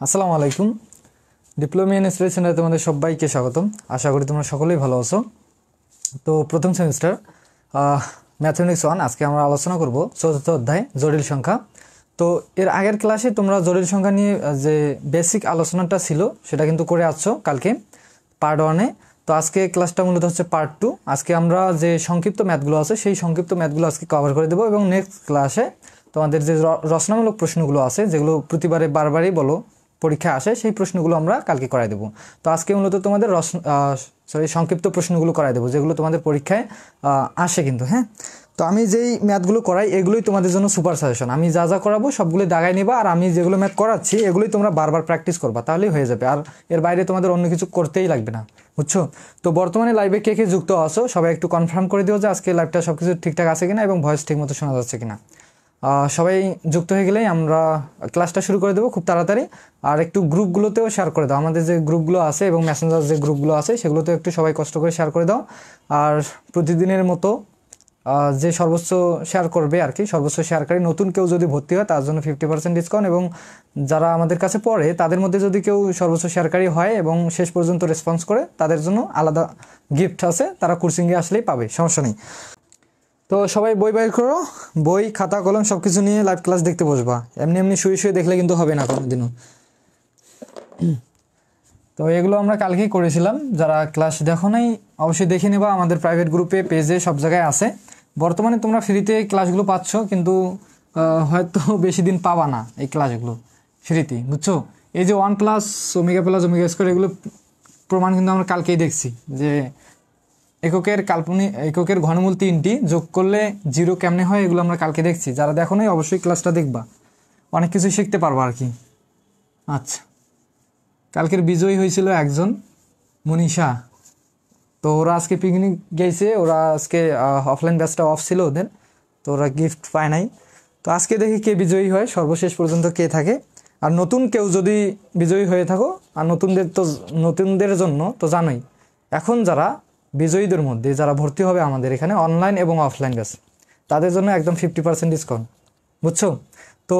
আসসালামু আলাইকুম। Diploma in study সেন্টারে তোমাদের সবাইকে স্বাগতম। আশা করি তোমরা সকলেই ভালো আছো। তো প্রথম সেমিস্টার ম্যাথমেটিক্স 1 আজকে আমরা আলোচনা করব চতুর্থ অধ্যায় জটিল সংখ্যা। তো এর আগের ক্লাসে তোমরা জটিল সংখ্যা নিয়ে যে বেসিক আলোচনাটা ছিল সেটা কিন্তু করে আসছো কালকে পার্ট 1-এ। তো আজকে ক্লাসটা মূলত হচ্ছে পার্ট 2। আজকে আমরা যে সংক্ষিপ্ত ম্যাথগুলো আছে সেই সংক্ষিপ্ত ম্যাথগুলো আজকে কভার করে দেবো এবং নেক্সট ক্লাসে তোমাদের যে রচনামূলক প্রশ্নগুলো আছে যেগুলো প্রতিবারে বারবারই বলো পরীক্ষায় আসে সেই প্রশ্নগুলো আমরা কালকে করাই দেবো। তো আজকে মূলত তোমাদের সংক্ষিপ্ত প্রশ্নগুলো করাই দেবো যেগুলো তোমাদের পরীক্ষায় আসে কিন্তু। হ্যাঁ, তো আমি যেই ম্যাথগুলো করাই এগুলোই তোমাদের জন্য সুপার সাজেশন। আমি যা যা করাবো সবগুলোই দাগাই নেবা, আর আমি যেগুলো ম্যাথ করাচ্ছি এগুলোই তোমরা বারবার প্র্যাকটিস করবা, তাহলেই হয়ে যাবে। আর এর বাইরে তোমাদের অন্য কিছু করতেই লাগবে না, বুঝছো? তো বর্তমানে লাইভে কে কে যুক্ত আছো সবাই একটু কনফার্ম করে দিও যে আজকে লাইভটা সব কিছু ঠিকঠাক আছে কিনা এবং ভয়েস ঠিক মতো শোনা যাচ্ছে কিনা। সবাই যুক্ত হয়ে গেলেই আমরা ক্লাসটা শুরু করে দেবো খুব তাড়াতাড়ি। আর একটু গ্রুপগুলোতেও শেয়ার করে দাও, আমাদের যে গ্রুপগুলো আছে এবং মেসেঞ্জার যে গ্রুপগুলো আছে সেগুলোতেও একটু সবাই কষ্ট করে শেয়ার করে দাও। আর প্রতিদিনের মতো যে সর্বোচ্চ শেয়ার করবে আর কি, সর্বোচ্চ শেয়ারকারী নতুন কেউ যদি ভর্তি হয় তার জন্য 50% ডিসকাউন্ট, এবং যারা আমাদের কাছে পড়ে তাদের মধ্যে যদি কেউ সর্বোচ্চ শেয়ারকারী হয় এবং শেষ পর্যন্ত রেসপন্স করে তাদের জন্য আলাদা গিফট আছে, তারা কোর্সিংয়ে আসলেই পাবে, সমস্যা নেই। তো সবাই বই বাইর করো, বই খাতা কলম সব কিছু নিয়ে লাইভ ক্লাস দেখতে বসবা। এমনি এমনি শুয়ে শুয়ে দেখলে কিন্তু হবে না কোনোদিনও। তো এগুলো আমরা কালকেই করেছিলাম, যারা ক্লাস দেখো নাই অবশ্যই দেখে নেবা, আমাদের প্রাইভেট গ্রুপে পেজে সব জায়গায় আছে। বর্তমানে তোমরা ফ্রিতে ক্লাসগুলো পাচ্ছ, কিন্তু হয়তো বেশি দিন পাবা না এই ক্লাসগুলো ফ্রিতে, বুঝছো? এই যে 1 plus omega plus omega square এগুলো প্রমাণ কিন্তু আমরা কালকেই দেখছি যে এককের ঘনমূল 3টি যোগ করলে 0 কেমনে হয় এগুলো আমরা কালকে দেখছি। যারা দেখো নাই অবশ্যই ক্লাসটা দেখবা, অনেক কিছু শিখতে পারবা আর কি। আচ্ছা, কালকের বিজয়ী হয়েছিল একজন মনীষা। তো ওরা আজকে পিকনিক গেছে, ওরা আজকে অফলাইন ব্যাচটা অফ ছিল ওদের, তো ওরা গিফট পায় নাই। তো আজকে দেখি কে বিজয়ী হয়, সর্বশেষ পর্যন্ত কে থাকে। আর নতুন কেউ যদি বিজয়ী হয়ে থাকো, আর নতুনদের জন্য তো জানোই এখন যারা বিজয়ীদের মধ্যে যারা ভর্তি হবে আমাদের এখানে অনলাইন এবং অফলাইন ব্যাচ, তাদের জন্য একদম 50% ডিসকাউন্ট, বুঝছো? তো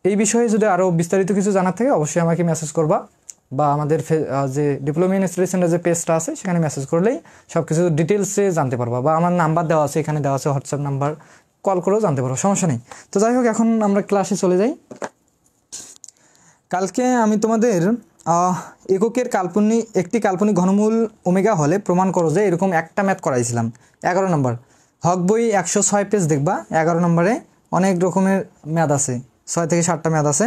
এই বিষয়ে যদি আরও বিস্তারিত কিছু জানার থাকে অবশ্যই আমাকে মেসেজ করবা, বা আমাদের যে ডিপ্লোমা ইন স্টাডি সেন্টার যে পেজটা আছে সেখানে মেসেজ করলেই সব কিছু ডিটেলসে জানতে পারবা, বা আমার নাম্বার দেওয়া আছে এখানে, দেওয়া আছে হোয়াটসঅ্যাপ নাম্বার, কল করেও জানতে পারবো, সমস্যা নেই। তো যাই হোক, এখন আমরা ক্লাসে চলে যাই। কালকে আমি তোমাদের একটি কাল্পনিক ঘনমূল ওমেগা হলে প্রমাণ করো যে এরকম একটা ম্যাথ করাইছিলাম 11 নম্বর। হক বই 106 পেজ দেখবা, 11 নম্বরে অনেক রকমের ম্যাথ আছে, 6 থেকে 7টা ম্যাথ আছে।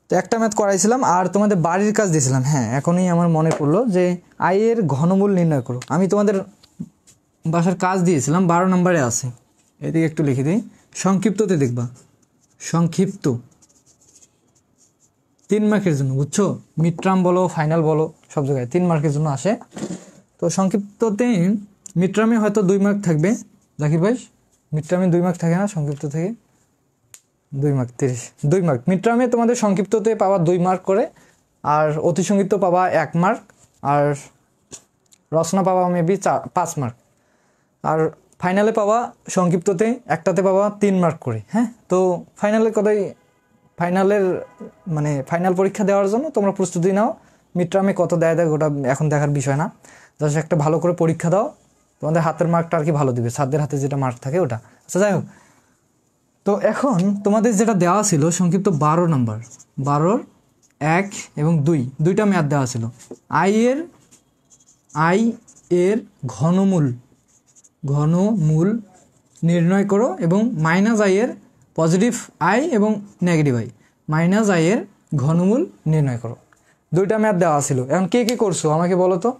তো একটা ম্যাথ করাইছিলাম আর তোমাদের বাড়ির কাজ দিয়েছিলাম। হ্যাঁ, এখনই আমার মনে পড়লো যে আই এর ঘনমূল নির্ণয় করো। আমি তোমাদের বাসার কাজ দিয়েছিলাম, 12 নম্বরে আছে, এদিকে একটু লিখে দিই। সংক্ষিপ্ততে দেখবা, সংক্ষিপ্ত 3 মার্কের জন্য, বুঝছো? মিড টার্ম বলো ফাইনাল বলো সব জায়গায় 3 মার্কের জন্য আসে। তো সংক্ষিপ্ততে মিড টার্মে হয়তো 2 মার্ক থাকবে, জাকির ভাই মিড টার্মে 2 মার্ক থাকে না, সংক্ষিপ্ত থেকে 2 মার্ক 30 2 মার্ক। মিড টার্মে তোমাদের সংক্ষিপ্ততে পাওয়া 2 মার্ক করে, আর অতি সংক্ষিপ্ত পাওয়া 1 মার্ক, আর রচনা পাওয়া মেবি 5 মার্ক, আর ফাইনালে পাওয়া সংক্ষিপ্ততে একটাতে পাওয়া 3 মার্ক করে। হ্যাঁ, তো ফাইনাল পরীক্ষা দেওয়ার জন্য তোমরা প্রস্তুতি নাও। মিড টার্মে কত দেয় ওটা এখন দেখার বিষয় না, জাস্ট একটা ভালো করে পরীক্ষা দাও, তোমাদের হাতের মার্কটা আর কি ভালো দিবে, ছাত্রদের হাতে যেটা মার্ক থাকে ওটা। আচ্ছা, যাই হোক, তো এখন তোমাদের যেটা দেওয়া ছিল সংক্ষিপ্ত 12 নম্বর, 12 1 এবং 2টা ম্যাথ দেওয়া ছিল। আই এর ঘনমূল নির্ণয় করো এবং মাইনাস আই এর পজিটিভ আই এবং নেগেটিভ আই, মাইনাস আই এর ঘনমূল নির্ণয় করো। 2টা ম্যাথ দেওয়া ছিল। এখন কে করছো আমাকে বলো তো,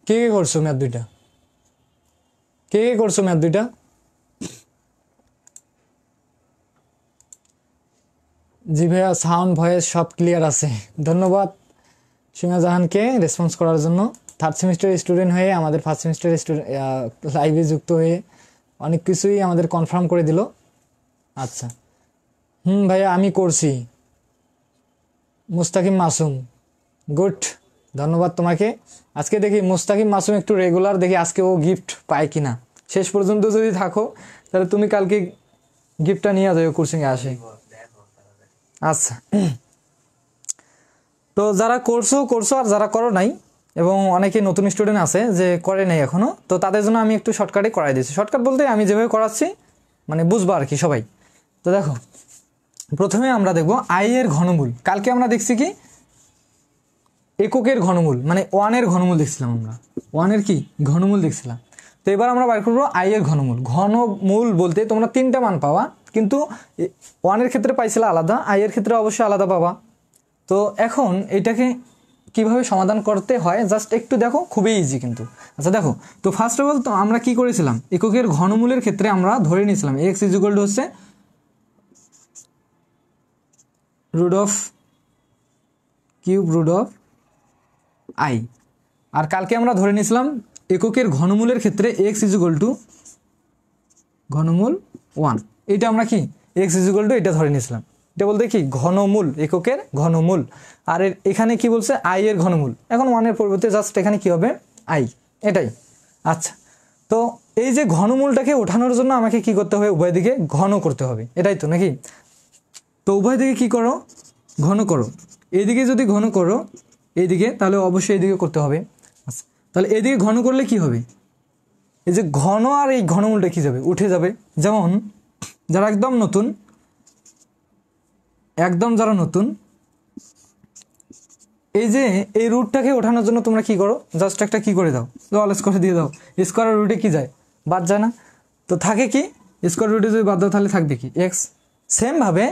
কে করছো ম্যাথ 2টা? কে করছো ম্যাথ 2টা? জি ভাইয়া, সাউন্ড ভয়েস সব ক্লিয়ার আছে, ধন্যবাদ সীমা জাহানকে রেসপন্স করার জন্য। 3rd সেমিস্টার স্টুডেন্ট হয়ে আমাদের 1st সেমিস্টার লাইভে যুক্ত হয়ে অনেক কিছুই আমাদের কনফার্ম করে দিল। আচ্ছা, ভাইয়া আমি করছি। মুস্তাকিম মাসুম, গুড, ধন্যবাদ তোমাকে। আজকে দেখি মুস্তাকিম মাসুম একটু রেগুলার, দেখি আজকে ও গিফট পায় কিনা। শেষ পর্যন্ত যদি থাকো তাহলে তুমি কালকে গিফটটা নিয়ে যাও কোচিংয়ে আসে। আচ্ছা, তো যারা করছো আর যারা করো নাই, এবং অনেকে নতুন স্টুডেন্ট আছে যে করে নাই এখনও, তো তাদের জন্য আমি একটু শর্টকাটে করাই দিয়েছি। শর্টকাট বলতে আমি যেভাবে করাচ্ছি মানে বুঝবো আর কি সবাই। তো দেখো, প্রথমে আমরা দেখব আই এর ঘনমূল। কালকে আমরা দেখছি কি এককের ঘনমূল, মানে 1 এর ঘনমূল দেখছিলাম আমরা, 1 এর কি ঘনমূল দেখছিলাম। তো এবার আমরা বার করবো আই এর ঘনমূল। ঘনমূল বলতে তোমরা 3টা মান পাওয়া, কিন্তু 1 এর ক্ষেত্রে পাইছিলে আলাদা, আই এর ক্ষেত্রে অবশ্যই আলাদা পাবা। তো এখন এটাকে কিভাবে সমাধান করতে হয় জাস্ট একটু দেখো, খুবই ইজি কিন্তু। আচ্ছা দেখো, তো ফার্স্ট অফ অল তো আমরা কি করেছিলাম, এককের ঘনমূলের ক্ষেত্রে আমরা ধরে নিয়েছিলাম এক্স ইজ ইকুয়াল টু হচ্ছে root of cube root of i. আর কালকে আমরা ধরে নিয়েছিলাম এককের ঘনমূলের ক্ষেত্রে এক্স ইজ ইকুয়াল টু ঘনমূল 1। এটা আমরা কি এক্স ইজ ইকুয়াল টু এটা ধরে নিয়েছিলাম। এটা বলতে কি ঘনমূল, এককের ঘনমূল। আর এখানে কি বলছে আই এর ঘনমূল। এখন 1 এর পরিবর্তে জাস্ট এখানে কি হবে আই, এটাই। আচ্ছা, তো এই যে ঘনমূলটাকে ওঠানোর জন্য আমাকে কি করতে হবে, উভয় দিকে ঘন করতে হবে, এটাই তো নাকি? তো উভয় দিকে কি করো, ঘন করো। এইদিকে যদি ঘন করো এইদিকে, তাহলে অবশ্যই এইদিকে করতে হবে। আচ্ছা, তাহলে এইদিকে ঘন করলে কি হবে, এই যে ঘন আর এই ঘনমূলটা কি যাবে, উঠে যাবে। যেমন যারা একদম নতুন, যারা নতুন, এই যে এই রুটটাকে ওঠানোর জন্য তোমরা কি করো, জাস্ট একটা কি করে দাও, অল স্কোয়ার দিয়ে দাও। স্কোয়ার রুটে কি যায়, বাদ যায় না? তো থাকে কি, স্কোয়ার রুটে যদি বাদ দাও তাহলে থাকবে কি এক্স। সেমভাবে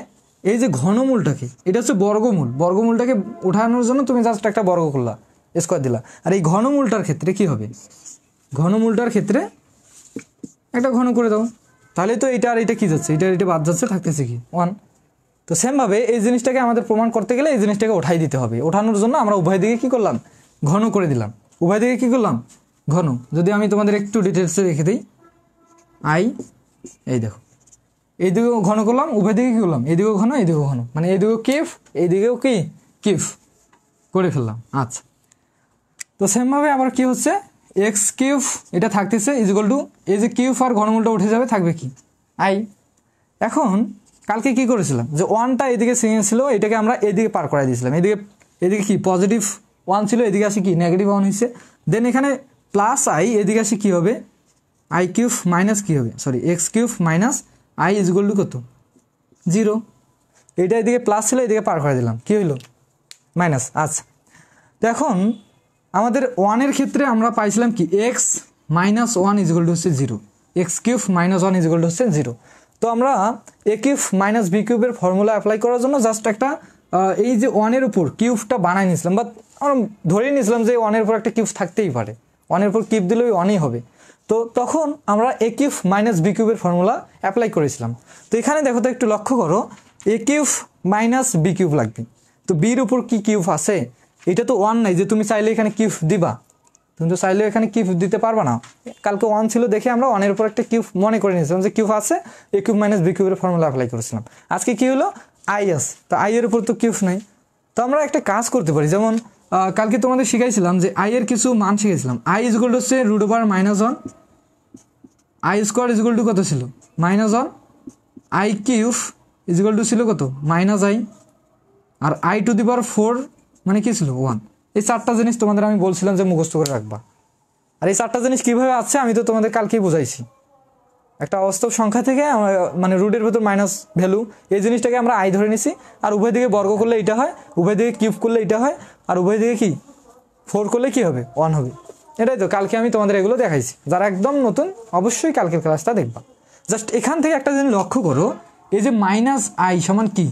এই যে ঘনমূলটাকে, এটা হচ্ছে বর্গমূল, বর্গমূলটাকে ওঠানোর জন্য তুমি জাস্ট একটা বর্গ করলা, স্কোয়ার দিলা। আর এই ঘনমূলটার ক্ষেত্রে কি হবে, ঘনমূলটার ক্ষেত্রে একটা ঘন করে দাও, তাহলে তো এটা আর এটা কি যাচ্ছে, এটা বাদ যাচ্ছে, থাকতেছে কি 1। তো সেমভাবে এই জিনিসটাকে আমাদের প্রমাণ করতে গেলে এই জিনিসটাকে ওঠাই দিতে হবে। ওঠানোর জন্য আমরা উভয় দিকে কী করলাম, ঘন করে দিলাম। উভয় দিকে কী করলাম, ঘন। যদি আমি তোমাদের একটু ডিটেলসে রেখে দিই, আই এই দেখো, এইদিকেও ঘন করলাম, উভয় দিকে কী করলাম, এইদিকেও ঘন, এইদিকেও ঘন, মানে এইদিকেও কিফ, এইদিকেও কি কিফ করে ফেললাম। আচ্ছা, তো সেমভাবে আবার কি হচ্ছে, এক্স কিউব এটা থাকতেছে ইজ ইকুয়াল টু, এই যে কিউব আর ঘনমূলটা উঠে যাবে, থাকবে কি আই। এখন কালকে কি করেছিলাম, যে 1টা এদিকে সিঙ্গেল ছিল, এটাকে আমরা এদিকে পার করাই দিয়েছিলাম। এদিকে কি পজিটিভ 1 ছিল, এদিকে আসি কি নেগেটিভ 1 হয়েছে। দেন এখানে প্লাস আই, এদিকে আসি কি হবে আই কিউব মাইনাস কি হবে, sorry x cube minus I is equal to কত 0। এটা এদিকে প্লাস ছিল, এদিকে পার করে দিলাম, কি হইলো মাইনাস। আচ্ছা, তো এখন আমাদের 1 এর ক্ষেত্রে আমরা পাইছিলাম কি x minus 1 is equal to হচ্ছে 0, x cube minus 1 is equal to হচ্ছে 0। তো আমরা এ কিউব মাইনাস বি কিউবের ফর্মুলা অ্যাপ্লাই করার জন্য জাস্ট একটা এই যে 1 এর উপর কিউবটা বানাই নিয়েছিলাম, বা আমরা ধরেই নিয়েছিলাম যে 1 এর উপর একটা কিউব থাকতেই পারে, 1 এর উপর কিউব দিলে ওই 1ই হবে। তো তখন আমরা এ কিউব মাইনাস বি কিউবের ফর্মুলা অ্যাপ্লাই করেছিলাম। তো এখানে দেখো তো একটু লক্ষ্য করো, এ কিউব মাইনাস বি কিউব লাগবে। তো বির উপর কি কিউব আছে, এটা তো 1 নাই যে তুমি চাইলে এখানে কিউব দিবা, তুমি তো চাইলেও এখানে কিউব দিতে পারবা না। কালকে 1 ছিল দেখে আমরা 1 এর উপর একটা কিউব মনে করে নিয়েছিলাম যে কিউব আছে, এ কিউব মাইনাস বি কিউবের ফর্মুলা অ্যাপ্লাই করেছিলাম। আজকে কি হলো, আই আছে, তো আই এর উপর তো কিউব নাই। তো আমরা একটা কাজ করতে পারি, যেমন কালকে তোমাদের শিখাইছিলাম যে আই এর কিছু মান শিখেছিলাম। আই ইজ ইকুয়াল টু হচ্ছে root over -1, i square is equal to কত ছিল -1, i cube is equal to ছিল কত -i, আর আই টু দি পাওয়ার 4 মানে কি ছিল 1। এই 4টা জিনিস তোমাদের আমি বলছিলাম যে মুখস্থ করে রাখবা। আর এই 4টা জিনিস কীভাবে আছে আমি তো তোমাদের কালকেই বুঝাইছি। একটা অবাস্তব সংখ্যা থেকে মানে রুটের ভেতর মাইনাস ভ্যালু, এই জিনিসটাকে আমরা আই ধরে নিছি। আর উভয় দিকে বর্গ করলে এটা হয়, উভয় দিকে কিউব করলে এটা হয়, আর উভয় দিকে কি 4 করলে কি হবে 1 হবে। এটাই তো কালকে আমি তোমাদের এগুলো দেখাইছি। যারা একদম নতুন অবশ্যই কালকের ক্লাসটা দেখবা। জাস্ট এখান থেকে একটা জিনিস লক্ষ্য করো, এই যে মাইনাস আই সমান কি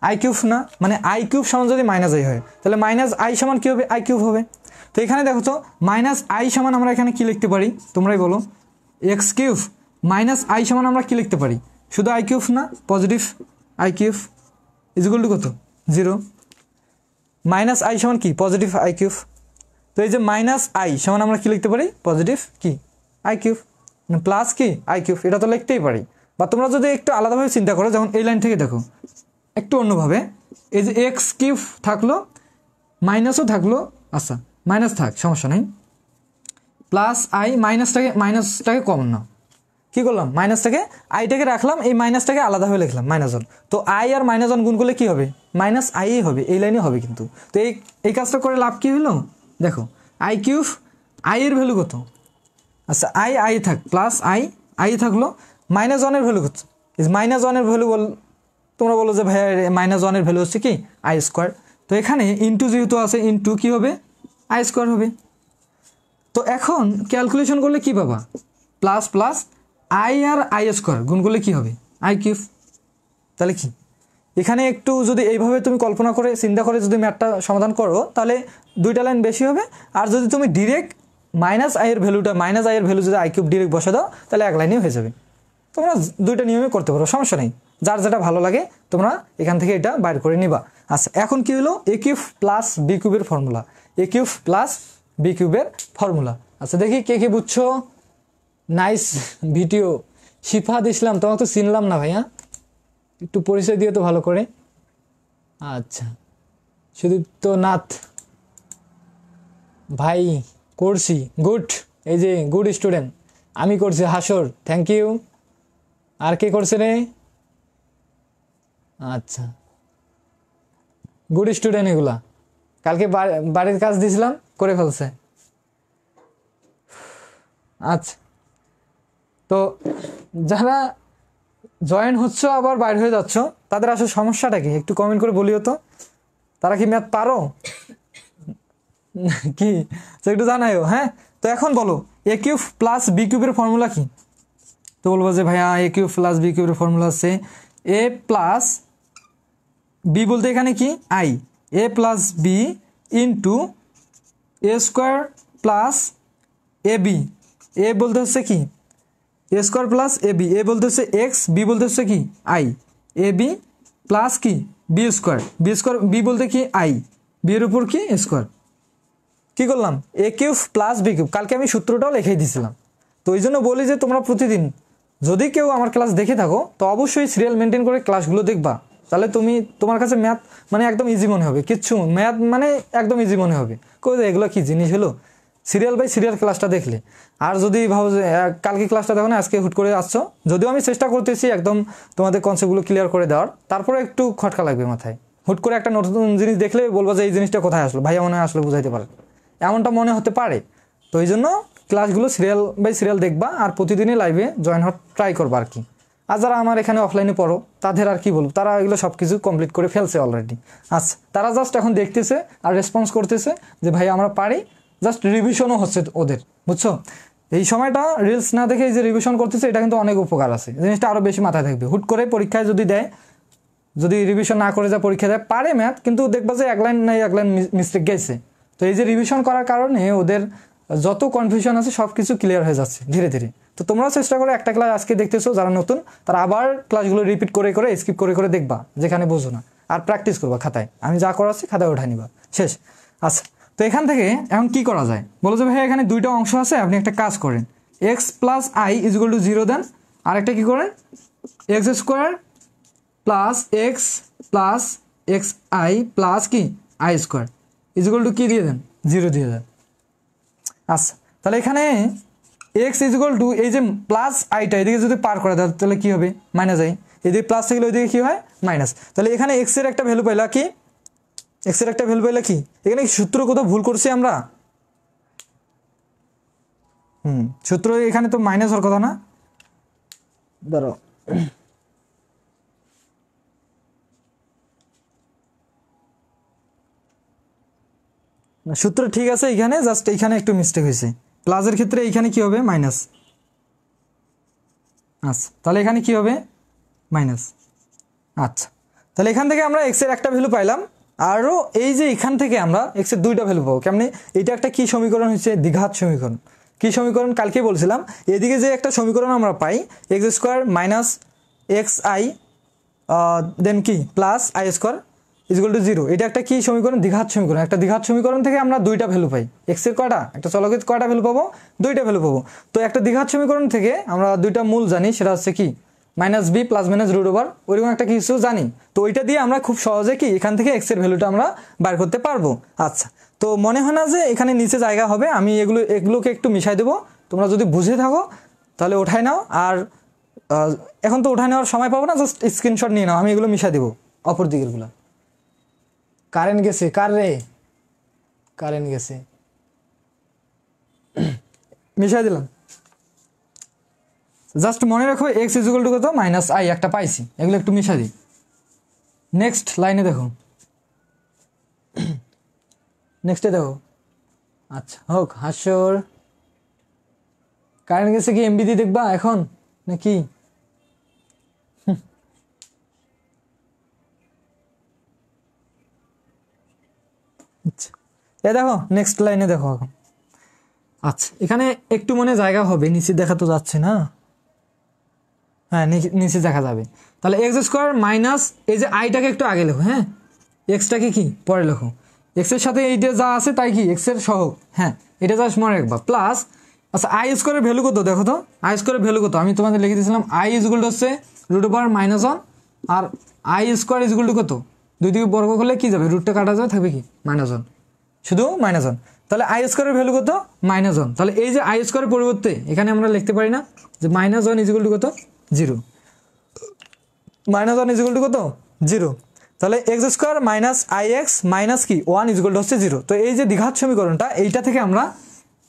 আই কিউব না, মানে আই কিউব সমান যদি মাইনাস আই হয় তাহলে মাইনাস আই সমান কী হবে আই কিউব হবে। তো এখানে দেখো তো মাইনাস আই সমান আমরা এখানে কি লিখতে পারি, তোমরাই বলো। এক্স কিউব মাইনাস আই সমান আমরা কি লিখতে পারি, শুধু আই কিউব না, positive I cube is equal to কত 0, মাইনাস আই সমান কি পজিটিভ আই কিউব। তো এই যে মাইনাস আই সমান আমরা কি লিখতে পারি, পজিটিভ কি আই কিউব, প্লাস কি আই কিউব, এটা তো লিখতেই পারি। বা তোমরা যদি একটু আলাদাভাবে চিন্তা করো, যেমন এই লাইন থেকে দেখো একটু অন্যভাবে, এই যে এক্স কিউব থাকলো, মাইনাসও থাকলো, আচ্ছা মাইনাস থাক সমস্যা নেই, প্লাস আই মাইনাসটাকে কমন নাও, কি করলাম, মাইনাস থেকে আইটাকে রাখলাম, এই মাইনাসটাকে আলাদাভাবে লিখলাম -1। তো আই আর -1 গুণ করলে কি হবে, মাইনাস আই হবে, এই লাইনে হবে কিন্তু। তো এই কাজটা করে লাভ কি হলো, দেখো আই কিউব, আই এর ভ্যালু কত, আচ্ছা আই থাক প্লাস আই থাকলো, -1 ভ্যালু কত, -1 ভ্যালু তোমরা বলো যে ভাইয়া -1 ভ্যালু হচ্ছে কি আই স্কোয়ার। তো এখানে ইন্টু যেহেতু আছে, ইন্টু কি হবে, আই স্কোয়ার হবে। তো এখন ক্যালকুলেশন করলে কি পাবা, প্লাস প্লাস আই আর আই স্কোয়ার গুণ করলে কি হবে, আই কিউব। তাহলে কি এখানে একটু যদি এইভাবে তুমি কল্পনা করে চিন্তা করে যদি ম্যাথটা সমাধান করো, তাহলে দুইটা লাইন বেশি হবে। আর যদি তুমি ডিরেক্ট -i এর ভ্যালু যদি আই কিউব ডিরেক্ট বসে দাও, তাহলে এক লাইনেই হয়ে যাবে। তোমরা দুইটা নিয়মে করতে পারো, সমস্যা নেই, যার যেটা ভালো লাগে তোমরা এখান থেকে এটা বাইর করে নিবা। আচ্ছা এখন কি হলো, এ কিউব প্লাস বি কিউবের ফর্মুলা, এ কিউব প্লাস বি কিউবের ফর্মুলা। আচ্ছা দেখি কে কে বুঝছো, নাইস ভিডিও। শিফাত ইসলাম, তোমাকে তো চিনলাম না ভাইয়া, একটু পরিচয় দিয়ে তো ভালো করে। আচ্ছা সুদীপ্ত নাথ ভাই, করছি, গুড, এই যে গুড স্টুডেন্ট, আমি করছি হাসর, থ্যাংক ইউ। আর কে করছে রে, আচ্ছা গুড স্টুডেন্ট, এগুলা কালকে বাড়ির কাজ দিয়েছিলাম, করে ফেলছে। আচ্ছা তো যারা জয়েন হচ্ছ আবার বাইরে হয়ে যাচ্ছ, তাদের আসলে সমস্যাটা কি একটু কমেন্ট করে বলিও তো, তারা কি ম্যাথ পারো কি, একটু জানাইও। হ্যাঁ তো এখন বলো এ কিউব প্লাস বি কিউবের ফর্মুলা কি, তো বলবো যে ভাইয়া এ কিউব প্লাস বি কিউবের ফর্মুলা আছে এ প্লাস বি বলতে এখানে কি i, a plus b into a square plus a b, a বলতে হচ্ছে কি a square plus a b, a বলতে হচ্ছে এক্স, বি বলতে হচ্ছে কি আই, এ বি প্লাস কি বি স্কোয়ার, বি বলতে কি আই, বি এর উপর কি স্কোয়ার। কি করলাম, এ কিউব প্লাস বি কিউব, কালকে আমি সূত্রটাও লিখেই দিয়েছিলাম। তো ওই জন্য বলি যে তোমরা প্রতিদিন যদি কেউ আমার ক্লাস দেখে থাকো, তো অবশ্যই সিরিয়াল মেনটেন করে ক্লাসগুলো দেখবা, তাহলে তোমার কাছে ম্যাথ মানে একদম ইজি মনে হবে, কিচ্ছু ম্যাথ মানে একদম ইজি মনে হবে। কই এগুলো কি জিনিস হলো, সিরিয়াল বাই সিরিয়াল ক্লাসটা দেখলে। আর যদি ভাবো যে কালকে ক্লাসটা দেখো না, আজকে হুট করে আসছো, যদিও আমি চেষ্টা করতেছি একদম তোমাদের কনসেপ্টগুলো ক্লিয়ার করে দেওয়ার, তারপরে একটু খটকা লাগবে মাথায়, হুট করে একটা নতুন জিনিস দেখলে বলবো যে এই জিনিসটা কোথায় আসলো, ভাইয়া মনে হয় আসলে বুঝাইতে পারে, এমনটা মনে হতে পারে। তো এই জন্য ক্লাসগুলো সিরিয়াল বাই সিরিয়াল দেখবা, আর প্রতিদিনই লাইভে জয়েন হওয়ার ট্রাই করবা আর কি। আর যারা আমার এখানে অফলাইনে পড়ো, তাদের আর কি বলবো, তারা এগুলো সব কিছু কমপ্লিট করে ফেলছে অলরেডি। আচ্ছা তারা জাস্ট এখন দেখতেছে আর রেসপন্স করতেছে যে ভাই আমরা পারি, জাস্ট রিভিশনও হচ্ছে ওদের, বুঝছো। এই সময়টা রিলস না দেখে এই যে রিভিশন করতেছে, এটা কিন্তু অনেক উপকার আছে, জিনিসটা আরও বেশি মাথায় থাকবে। হুট করে পরীক্ষায় যদি দেয়, যদি রিভিশন না করে যা পরীক্ষা দেয়, পারে ম্যাথ, কিন্তু দেখবা যে এক লাইন নাই এক লাইন মিস্টেক গেছে। তো এই যে রিভিশন করার কারণে ওদের যত কনফিউশন আছে সব কিছু ক্লিয়ার হয়ে যাচ্ছে ধীরে ধীরে। তো তোমরাও চেষ্টা করো, একটা ক্লাস আজকে দেখতেছো যারা নতুন, তারা আবার ক্লাসগুলো রিপিট করে করে স্কিপ করে করে দেখবা যেখানে বোঝো না, আর প্র্যাকটিস করবা খাতায়, আমি যা করাচ্ছি খাতায় উঠাই নিবা, শেষ। আচ্ছা তো এখান থেকে এখন কি করা যায়, বলো যে ভাই এখানে দুইটা অংশ আছে, আপনি একটা কাজ করেন, x plus I equal to 0 দেন, আর একটা কি করেন x square plus x plus x I plus কি আই স্কোয়ার ইজুয়াল টু কি দিয়ে দেন 0 দিয়ে দেন। আচ্ছা তাহলে এখানে এক্স ইজুয়াল টু এই যে প্লাস আইটা এদিকে যদি পার করে দেয় তাহলে কি হবে, মাইনাস আই, এদিকে প্লাস থাকলে ওইদিকে কি হয় মাইনাস। তাহলে এখানে এক্স এর একটা ভ্যালু পাইলা কি, এক্স এর একটা ভ্যালু পাইলা কি, এখানে সূত্র কোথাও ভুল করছি আমরা, সূত্র এখানে তো মাইনাস হওয়ার কথা না, ধরো সূত্র ঠিক আছে, এখানে জাস্ট এইখানে একটু মিস্টেক হয়েছে, প্লাসের ক্ষেত্রে এইখানে কি হবে মাইনাস। আচ্ছা তাহলে এখানে কি হবে মাইনাস। আচ্ছা তাহলে এখান থেকে আমরা এক্স এর একটা ভ্যালু পাইলাম, আরও এই যে এখান থেকে আমরা এক্স এর দুইটা ভ্যালু পাবো কেমনে, এটা একটা কি সমীকরণ হচ্ছে দ্বিঘাত সমীকরণ। কি সমীকরণ কালকে বলছিলাম, এদিকে যে একটা সমীকরণ আমরা পাই x square minus x i then কি plus i square equal to 0, এটা একটা কি সমীকরণ দ্বিঘাত সমীকরণ। একটা দ্বিঘাত সমীকরণ থেকে আমরা দুইটা ভ্যালু পাই, এক্স এর কয়টা, একটা চলকের কয়টা ভ্যালু পাবো, দুইটা ভ্যালু পাবো। তো একটা দ্বিঘাত সমীকরণ থেকে আমরা দুইটা মূল জানি, সেটা হচ্ছে কি minus b plus minus root over, ওইরকম একটা কিছু জানি। তো ওইটা দিয়ে আমরা খুব সহজে কি এখান থেকে এক্স এর ভ্যালুটা আমরা বার করতে পারবো। আচ্ছা তো মনে হয় না যে এখানে নিচে জায়গা হবে, আমি এগুলোকে একটু মিশাই দেবো, তোমরা যদি বুঝে থাকো তাহলে উঠাই নাও। আর এখন তো উঠাই নেওয়ার সময় পাবো না, জাস্ট স্ক্রিনশট নিয়ে নাও, আমি এগুলো মিশা দিব অপর দিকেরগুলো। কারেন্ট গেছে, কার রে কারেন্ট গেছে, মিশাই দিলাম। জাস্ট মনে রাখো এক্স ইকুয়াল টু কত, মাইনাস আই একটা পাইছি, এগুলো একটু মিশা দিই। নেক্সট লাইনে দেখো, নেক্সটে দেখো। আচ্ছা হোক, হাস্যর কারেন্ট গেছে কি এমবি দিয়ে দেখবা এখন নাকি? আচ্ছা এ দেখো নেক্সট লাইনে দেখো এখন। আচ্ছা এখানে একটু মনে জায়গা হবে, নিচে দেখা তো যাচ্ছে না, হ্যাঁ নিচে দেখা যাবে। তাহলে এক্স স্কোয়ার মাইনাস এই যে আইটাকে একটু আগে লেখো, হ্যাঁ এক্সটাকে কি পরে লেখো, এক্সের সাথে এইটা যা আছে তাই কি এক্সের সহগ, হ্যাঁ এটা জাস্ট মনে রাখবা। প্লাস আচ্ছা আই স্কোয়ারের ভ্যালু কত দেখো তো, আই স্কোয়ারের ভ্যালু কত আমি তোমাদের লিখে দিয়েছিলাম, আই ইজগুল টু হচ্ছে রুট ওভার মাইনাস ওয়ান, আর আই স্কোয়ার ইজগুল টু কত, দুই দিকে বর্গ করলে কি যাবে, রুটটা কাটা যাবে, থাকবে কি মাইনাস ওয়ান, শুধু মাইনাস ওয়ান। তাহলে আই স্কোয়ারের ভ্যালু কত মাইনাস ওয়ান। তাহলে এই যে আই স্কোয়ারের পরিবর্তে এখানে আমরা লিখতে পারি না যে মাইনাস ওয়ান ইজগুল টু কত, zero, minus one is equal to কত, জিরো। তাহলে x square minus i x minus কি ওয়ান ইজগুল টু হচ্ছে জিরো। তো এই যে দ্বিঘাত সমীকরণটা, এইটা থেকে আমরা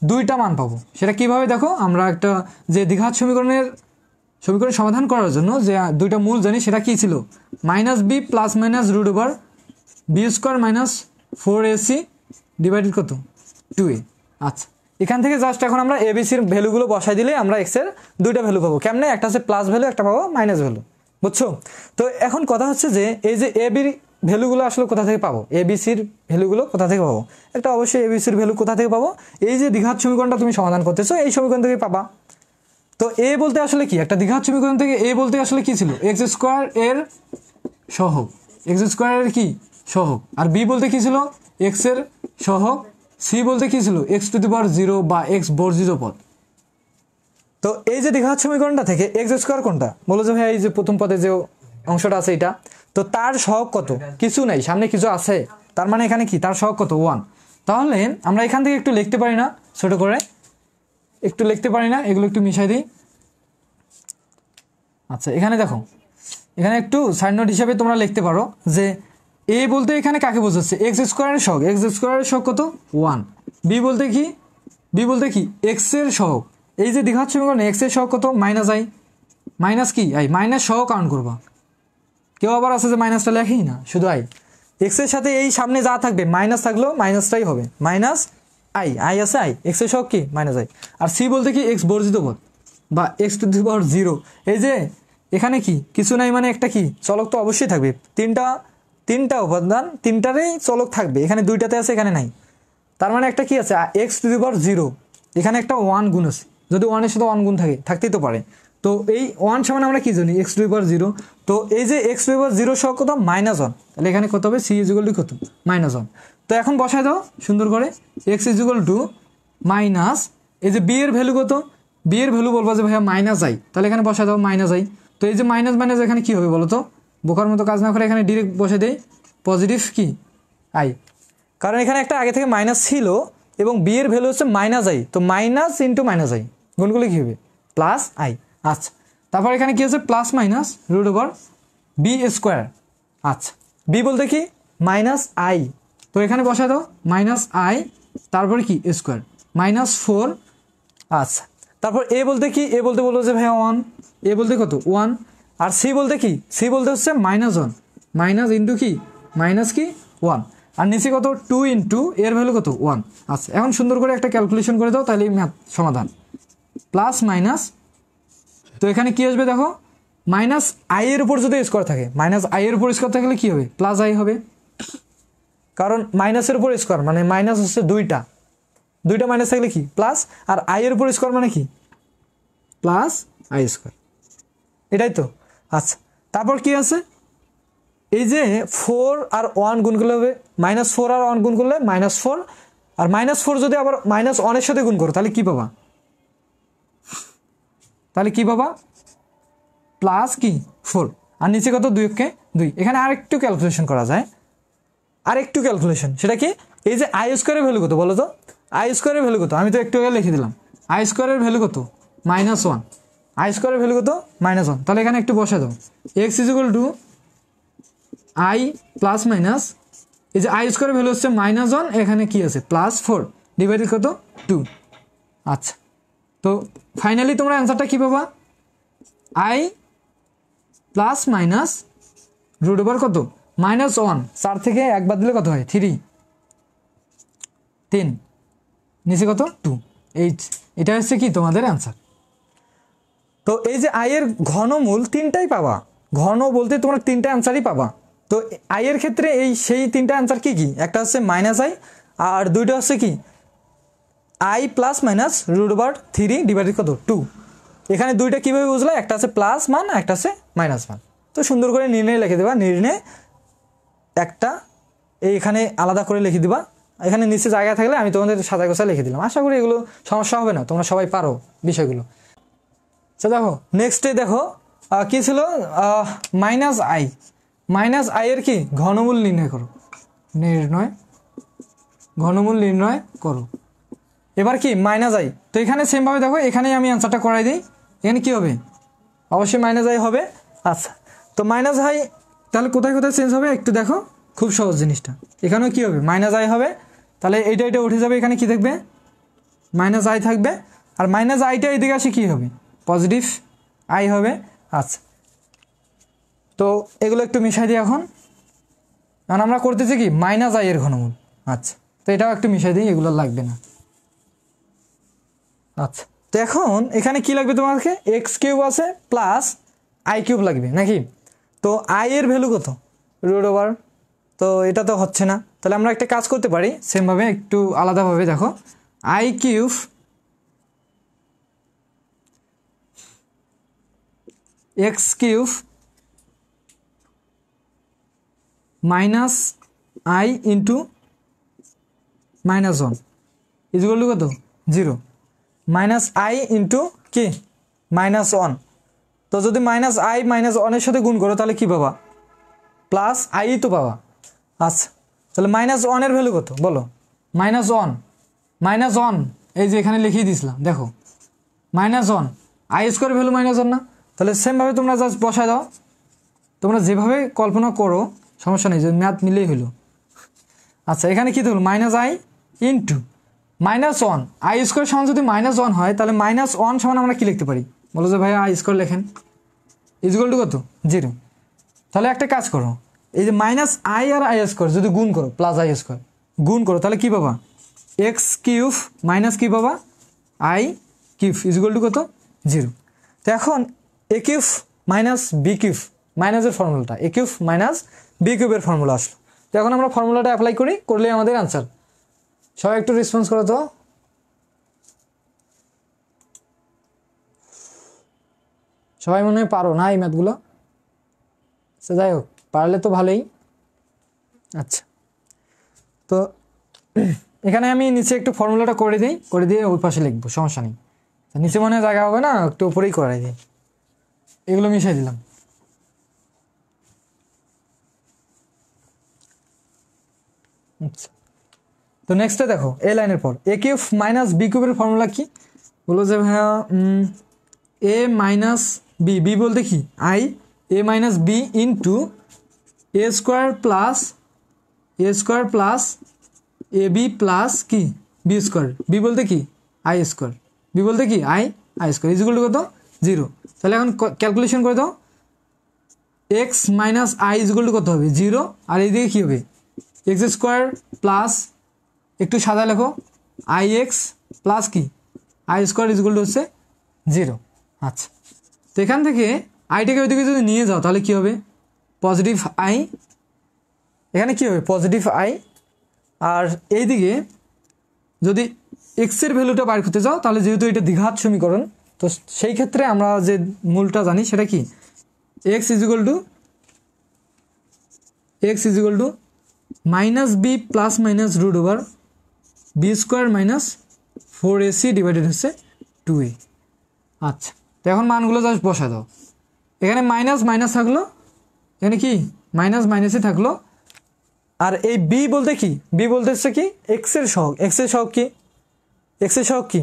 দুইটা মান পাবো। সেটা কিভাবে দেখো, আমরা একটা যে দ্বিঘাত সমীকরণ সমাধান করার জন্য যে দুইটা মূল জানি, সেটা কি ছিল, minus b plus minus root over b square minus four ac divided কত, টু এ। আচ্ছা এখান থেকে জাস্ট এখন আমরা এবিসির ভ্যালুগুলো বসাই দিলে আমরা এক্সের দুইটা ভ্যালু পাবো। কেমনে, একটা হচ্ছে প্লাস ভ্যালু, একটা পাবো মাইনাস ভ্যালু, বুঝছো? তো এখন কথা হচ্ছে যে এই যে এ বির ভ্যালুগুলো আসলে কোথা থেকে পাবো, এবিসির ভ্যালুগুলো কোথা থেকে পাবো, একটা অবশ্যই এবিসির ভ্যালু কোথা থেকে পাবো, এই যে দ্বিঘাত সমীকরণটা তুমি সমাধান করতেছো এই সমীকরণ থেকে পাবা। তো এ বলতে আসলে কি, একটা দ্বিঘাত সমীকরণ থেকে এ বলতে আসলে কি ছিল, এক্স স্কোয়ার এর সহগ, এক্স স্কোয়ারের কি সহগ, আর বি বলতে কি ছিল এক্স এর সহগ, সি বলতে কি ছিল x two the power zero বা এক্স বর্জিত পদ। তো এই যে দ্বিঘাত সমীকরণটা থেকে এক্স স্কোয়ার কোনটা, বলো যে ভাই এই যে প্রথম পদে যে অংশটা আছে এটা, তো তার সহগ কত, কিছু নাই, সামনে কিছু আছে, তার মানে এখানে কি তার সহগ কত, ওয়ান। তাহলে আমরা এখান থেকে একটু লিখতে পারি না, ছোট করে একটু লিখতে পারি না, এগুলো একটু মিশাই দিই। আচ্ছা এখানে দেখো, এখানে একটু সাইড নোট হিসাবে তোমরা লিখতে পারো যে এ বলতে এখানে কাকে বোঝাচ্ছে, এক্স স্কোয়ারের সহগ, এক্স স্কোয়ারের সহগ কত, ওয়ান। বি বলতে কি, বি বলতে কি এক্স এর সহগ, এই যে দ্বিঘাত সমীকরণে এক্স এর সহগ কত, মাইনাস আই, মাইনাস কি আই, মাইনাস সহগ কাউন্ট করবা। কেউ আবার আছে যে মাইনাসটা লেখেই না, শুধু আই, এক্স এর সাথে এই সামনে যা থাকবে মাইনাস থাকলেও মাইনাসটাই হবে, মাইনাস আই, আই আছে আই, এক্স এর সহগ কি মাইনাস আই। আর সি বলতে কি এক্স বর্জিত পদ বা x two the power zero. এই যে এখানে কি কিছু নাই, মানে একটা কি চলক তো অবশ্যই থাকবে, তিনটা উপাদান, তিনটারই চলক থাকবে, এখানে দুইটাতে আছে এখানে নাই, তার মানে একটা কি আছে x two the power zero, এখানে একটা ওয়ান গুণ আছে, যদি ওয়ানের সাথে ওয়ান গুণ থাকে থাকতেই তো পারে। তো এই ওয়ান সমান আমরা কি জানি x two the power zero. তো এই যে x two the power zero সহ কত, মাইনাস ওয়ান, তাহলে এখানে কত হবে, সি ইজুয়াল টু কত, মাইনাস ওয়ান। তো এখন বসায় দাও সুন্দর করে, এক্স ইজুয়াল টু মাইনাস, এই যে বি এর ভ্যালু কত, বি এর ভ্যালু বলবো যে ভাইয়া মাইনাস আই, তাহলে এখানে বসায় দাও মাইনাস আই। তো এই যে মাইনাস মাইনাস এখানে কি হবে বলো তো, বোকার মতো কাজ না করে এখানে ডিরেক্ট বসে দেই পজিটিভ কি আই, কারণ এখানে একটা আগে থেকে মাইনাস ছিল এবং বি এর ভ্যালু হচ্ছে মাইনাস আই, তো মাইনাস ইন্টু মাইনাস আই গুণ করলে কি হবে, প্লাস আই। আচ্ছা তারপর এখানে কি হচ্ছে plus minus root over b square. আচ্ছা বি বলতে কি মাইনাস আই, তো এখানে বসায় দাও মাইনাস আই, তারপরে কি স্কোয়ার মাইনাস ফোর। আচ্ছা তারপর এ বলতে কি, এ বলতে বলবো যে ভাইয়া ওয়ান, এ বলতে কত ওয়ান। আর সি বলতে কি, সি বলতে হচ্ছে মাইনাস ওয়ান, মাইনাস ইন্টু কি মাইনাস কি ওয়ান, আর নিচে কত টু ইন্টু এর ভ্যালু কত ওয়ান। আচ্ছা এখন সুন্দর করে একটা ক্যালকুলেশন করে দাও, তাহলে ম্যাথ সমাধান, প্লাস মাইনাস, তো এখানে কি আসবে দেখো, মাইনাস আই এর উপর যদি স্কোয়ার থাকে, মাইনাস আই এর উপর স্কোয়ার থাকলে কি হবে, প্লাস আই হবে, কারণ মাইনাসের উপর স্কোয়ার মানে মাইনাস হচ্ছে দুইটা মাইনাস থাকলে কি প্লাস, আর আই এর উপর স্কোয়ার মানে কি প্লাস আই স্কোয়ার, এটাই তো। আচ্ছা তারপর কি আছে, এই যে ফোর আর ওয়ান গুণ করলে হবে মাইনাস ফোর, আর ওয়ান গুণ করলে মাইনাস ফোর, আর মাইনাস ফোর যদি আবার মাইনাস ওয়ানের সাথে গুণ করো তাহলে কি পাবা, তাহলে কি পাবা প্লাস কি ফোর, আর নিচে কত দুই কে দুই। এখানে আরেকটু ক্যালকুলেশন করা যায়, আরেকটু ক্যালকুলেশন, সেটা কি, এই যে আই স্কোয়ারের ভ্যালু কত বলো তো, আই স্কোয়ারের ভ্যালু কত, আমি তো একটু আগে লিখে দিলাম, আই স্কোয়ারের ভ্যালু কত মাইনাস ওয়ান, আই স্কোয়ারের ভ্যালু কত -1, তাহলে এখানে একটু বসে দাও x is equal two I plus minus, এই যে আই স্কোয়ারের ভ্যালু হচ্ছে -1, এখানে কি আছে +4 ডিভাইডেড কত 2। আচ্ছা, তো ফাইনালি তোমরা অ্যান্সারটা কী পাবা, i plus minus root over কত -1, 4 থেকে 1 বাদ দিলে কত হয় 3, নিচে কত 2, এটা হচ্ছে কি তোমাদের অ্যান্সার। তো এই যে আই এর ঘনমূল 3টাই পাবা, ঘন বলতে তোমরা 3টা অ্যান্সারই পাবা। তো আই এর ক্ষেত্রে সেই 3টা অ্যান্সার কি কি, একটা হচ্ছে -i আর দুইটা হচ্ছে কি i plus minus root over 3 divided কত 2। এখানে দুইটা কীভাবে বুঝলা, একটা আছে প্লাস মান একটা আছে মাইনাস মান। তো সুন্দর করে নির্ণয় লিখে দেবা, নির্ণয় একটা এইখানে আলাদা করে লিখে দিবা, এখানে নিচে জায়গা থাকলে আমি তোমাদের সাদা গোছা লিখে দিলাম। আশা করি এগুলো সমস্যা হবে না, তোমরা সবাই পারো বিষয়গুলো। আচ্ছা দেখো নেক্সটে দেখো কী ছিল, -i এর কি ঘনমূল নির্ণয় করো, ঘনমূল নির্ণয় করো। এবার কি -i, তো এখানে সেমভাবে দেখো এখানেই আমি অ্যান্সারটা করাই দিই, এখানে কি হবে অবশ্যই -i হবে। আচ্ছা, তো -i তাহলে কোথায় কোথায় চেঞ্জ হবে একটু দেখো, খুব সহজ জিনিসটা, এখানেও কি হবে -i হবে, তাহলে এটা উঠে যাবে, এখানে কি থাকবে -i থাকবে, আর -iটা এদিকে আসে কি হবে পজিটিভ i হবে। আচ্ছা, তো এগুলো একটু মিশাই দিই এখন, কারণ আমরা করতেছি কি -i এর ঘনমূল। আচ্ছা, তো এটাও একটু মিশাই দিই, এগুলো লাগবে না। আচ্ছা, তো এখন এখানে কি লাগবে তোমাকে, x³ আছে প্লাস i³ লাগবে নাকি। তো i এর ভ্যালু কত রুট ওভার, তো এটা তো হচ্ছে না, তাহলে আমরা একটা কাজ করতে পারি সেমভাবে একটু আলাদাভাবে দেখো, i³ x³ minus i into -1 is equal to কত 0, -i ইন্টু কি -1। তো যদি -i -1 সাথে গুণ করো তাহলে কি পাবা, প্লাস i তো পাবা। আচ্ছা, তাহলে -1 এর ভ্যালু কত বলো, -1 এই যে এখানে লিখিয়ে দিয়েছিলাম দেখো, -1 আই স্কোয়ার ভ্যালু -1 না, তাহলে সেমভাবে তোমরা জাস্ট বসায় দাও, তোমরা যেভাবে কল্পনা করো সমস্যা নেই, যদি ম্যাথ মিলেই হলো। আচ্ছা, এখানে কী হলো -i ইন্টু -1, আই স্কোয়ার সমান যদি -1 হয় তাহলে -1 সমান আমরা কী লিখতে পারি বলো, যে ভাইয়া আই স্কোয়ার লেখেন ইজ ইকুয়াল টু কত 0। তাহলে একটা কাজ করো, এই যে -i আর আই স্কোয়ার যদি গুণ করো, প্লাস আই স্কোয়ার গুণ করো, তাহলে কী পাবা x³ মাইনাস কী পাবা i³ ইজ ইকুয়াল টু কত 0। তো এখন a³ মাইনাস b³ মাইনাসের ফর্মুলাটা a³ মাইনাস b³ এর ফর্মুলা আসলো। তো এখন আমরা ফর্মুলাটা অ্যাপ্লাই করি, করলেই আমাদের অ্যান্সার। সবাই একটু রেসপন্স করো তো, সবাই মনে হয় পারো না এই ম্যাথগুলো, আচ্ছা যাই হোক পারলে তো ভালোই। আচ্ছা, তো এখানে আমি নিচে একটু ফর্মুলাটা করে দিয়ে ওই পাশে লিখবো, সমস্যা নেই। নিচে মনে হয় জায়গা হবে না, একটু উপরেই করাই দিই, এগুলো মিশিয়ে দিলাম। আচ্ছা, তো নেক্সটে দেখো এ লাইনের পর a³ মাইনাস b³ এর ফর্মুলা কি বলো, যে ভাইয়া a মাইনাস b বলতে কি i a minus b into a square plus ab plus কি b স্কোয়ার, b বলতে কি i স্কোয়ার, b বলতে কি i square is equal to কত 0। তাহলে এখন ক্যালকুলেশন করে দাও, x minus i is equal to কত হবে 0, আর এইদিকে কী হবে x স্কোয়ার প্লাস একটু সাদা লেখো ix প্লাস কি i square is equal to হচ্ছে 0। আচ্ছা, তো এখান থেকে আইটাকে ওইদিকে যদি নিয়ে যাও তাহলে কী হবে পজিটিভ i, এখানে কী হবে পজিটিভ i, আর এইদিকে যদি এক্সের ভ্যালুটা বাইর করতে যাও তাহলে যেহেতু এটা দ্বিঘাত সমীকরণ, তো সেই ক্ষেত্রে আমরা যে মূলটা জানি সেটা কি x is equal to minus b plus minus root over b square minus 4ac divided হচ্ছে 2a। আচ্ছা, তো এখন মানগুলো জাস্ট বসায় দাও, এখানে মাইনাস থাকলো, এখানে কি মাইনাসই থাকলো, আর এই বি বলতে কি বি বলতে হচ্ছে কি এক্সের সহগ কি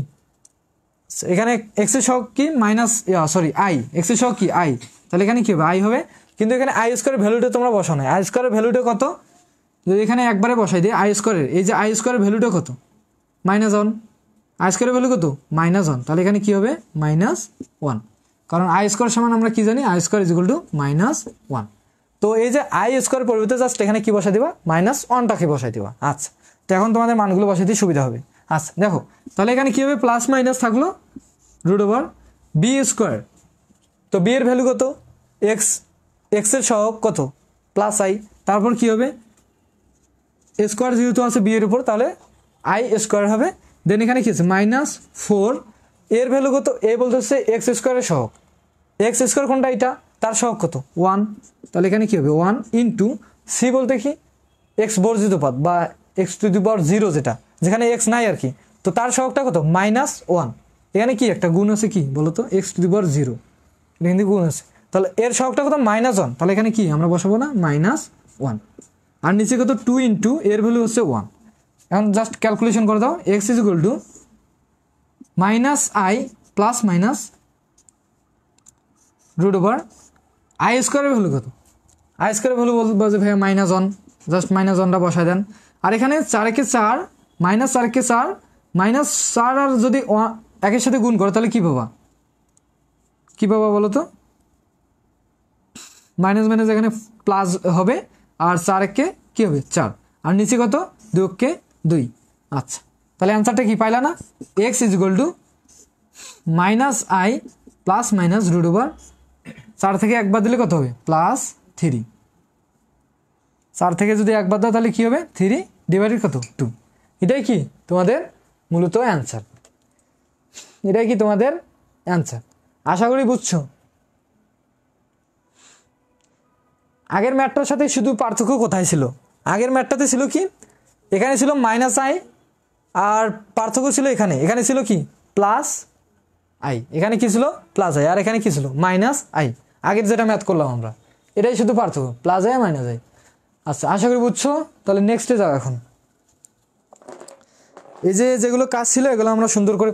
এখানে এক্স এর সহগ কি মাইনাস সরি আই, এক্স এর সহগ কি আই, তাহলে এখানে কি হবে আই হবে। কিন্তু এখানে আই স্কোয়ারের ভ্যালুটা তোমরা বসাও না, আই স্কোয়ারের ভ্যালুটা কত, যদি এখানে একবারে বসাই দিই আই স্কোয়ারের, এই যে আই স্কোয়ারের ভ্যালুটা কত -1, আই স্কোয়ারের ভ্যালু কত -1, তাহলে এখানে কি হবে -1, কারণ আই স্কোয়ার সমান আমরা কি জানি আই স্কোয়ার ইকুয়াল টু -1। তো এই যে আই স্কোয়ার পরিবর্তে জাস্ট এখানে কি বসাই দিবা -1টাকে বসাই দিবা। আচ্ছা, তো এখন তোমাদের মানগুলো বসাই দিয়ে সুবিধা হবে। আচ্ছা দেখো, তাহলে এখানে কি হবে প্লাস মাইনাস থাকলো √বি স্কোয়ার, তো বি এর ভ্যালু কত এক্স, এক্স এর সহগ কত প্লাস আই, তারপর কি হবে স্কোয়ার যেহেতু আছে বি এর উপর তাহলে আই স্কোয়ার হবে, দেন এখানে কি আছে -4, এর ভ্যালু কত, এ বলতে হচ্ছে এক্স স্কোয়ারের সহগ, এক্স স্কোয়ার কোনটা এটা, তার সহগ কত 1, তাহলে এখানে কি হবে 1 ইন্টু সি বলতে কি এক্স বর্জিত পদ বা x⁻0 যেটা, যেখানে এক্স নাই আর কি, তো তার সহগটা কত -1, এখানে কি একটা গুণ আছে কি বলতো x⁻0, এটা কিন্তু গুণ আছে, তাহলে এর সহগটা কত -1, তাহলে এখানে কি আমরা বসাবো না -1, আর নিচে কত 2 ইন্টু এর ভ্যালু হচ্ছে 1। এখন জাস্ট ক্যালকুলেশন করে দাও, x is equal two -i plus minus √I স্কোয়ারের ভ্যালু কত, আই স্কোয়ারের ভ্যালু বলবো যে ভাইয়া -1, জাস্ট -1টা বসায় দেন, আর এখানে 4 কে 4 -4 কে 4 -4 আর যদি একের সাথে গুণ করো তাহলে কি পাবা, কি পাবা বলো তো, মাইনাস মাইনাস এখানে প্লাস হবে, আর 4 কে কি হবে 4, আর নিচে কত 2 কে 2। আচ্ছা, তাহলে অ্যান্সারটা কি পাইলা না, x is equal two -i plus minus √4 থেকে একবার দিলে কত হবে +3, 4 থেকে যদি একবার দাও তাহলে কি হবে 3 ডিভাইডেড কত 2, এটাই কি তোমাদের মূলত অ্যান্সার, এটাই কি তোমাদের অ্যান্সার। আশা করি বুঝছো। আগের ম্যাথটার সাথে শুধু পার্থক্য কোথায় ছিল, আগের ম্যাথটাতে ছিল কি এখানে ছিল -i, আর পার্থক্য ছিল এখানে, এখানে ছিল কি +i, এখানে কি ছিল +i, আর এখানে কি ছিল -i, আগের যেটা ম্যাথ করলাম আমরা, এটাই শুধু পার্থক্য +i -i। আচ্ছা, আশা করি বুঝছো। তাহলে নেক্সটে যাও। এখন এই যে যেগুলো কাজ ছিল এগুলো আমরা সুন্দর করে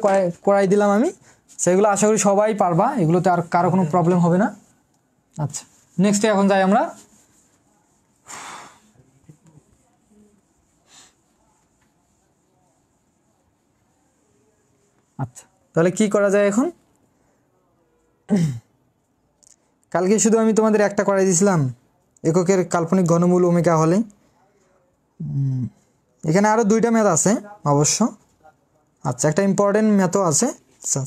করাই দিলাম আমি, সেগুলো আশা করি সবাই পারবা, এগুলোতে আর কারো কোনো প্রবলেম হবে না। আচ্ছা, নেক্সটে এখন যাই আমরা। আচ্ছা, তাহলে কি করা যায় এখন, কালকে শুধু আমি তোমাদের একটা করাই দিয়েছিলাম, এককের কাল্পনিক ঘনমূল ওমেগা হলে, এখানে আরও 2টা ম্যাথ আছে অবশ্য। আচ্ছা, একটা ইম্পর্টেন্ট ম্যাথও আছে।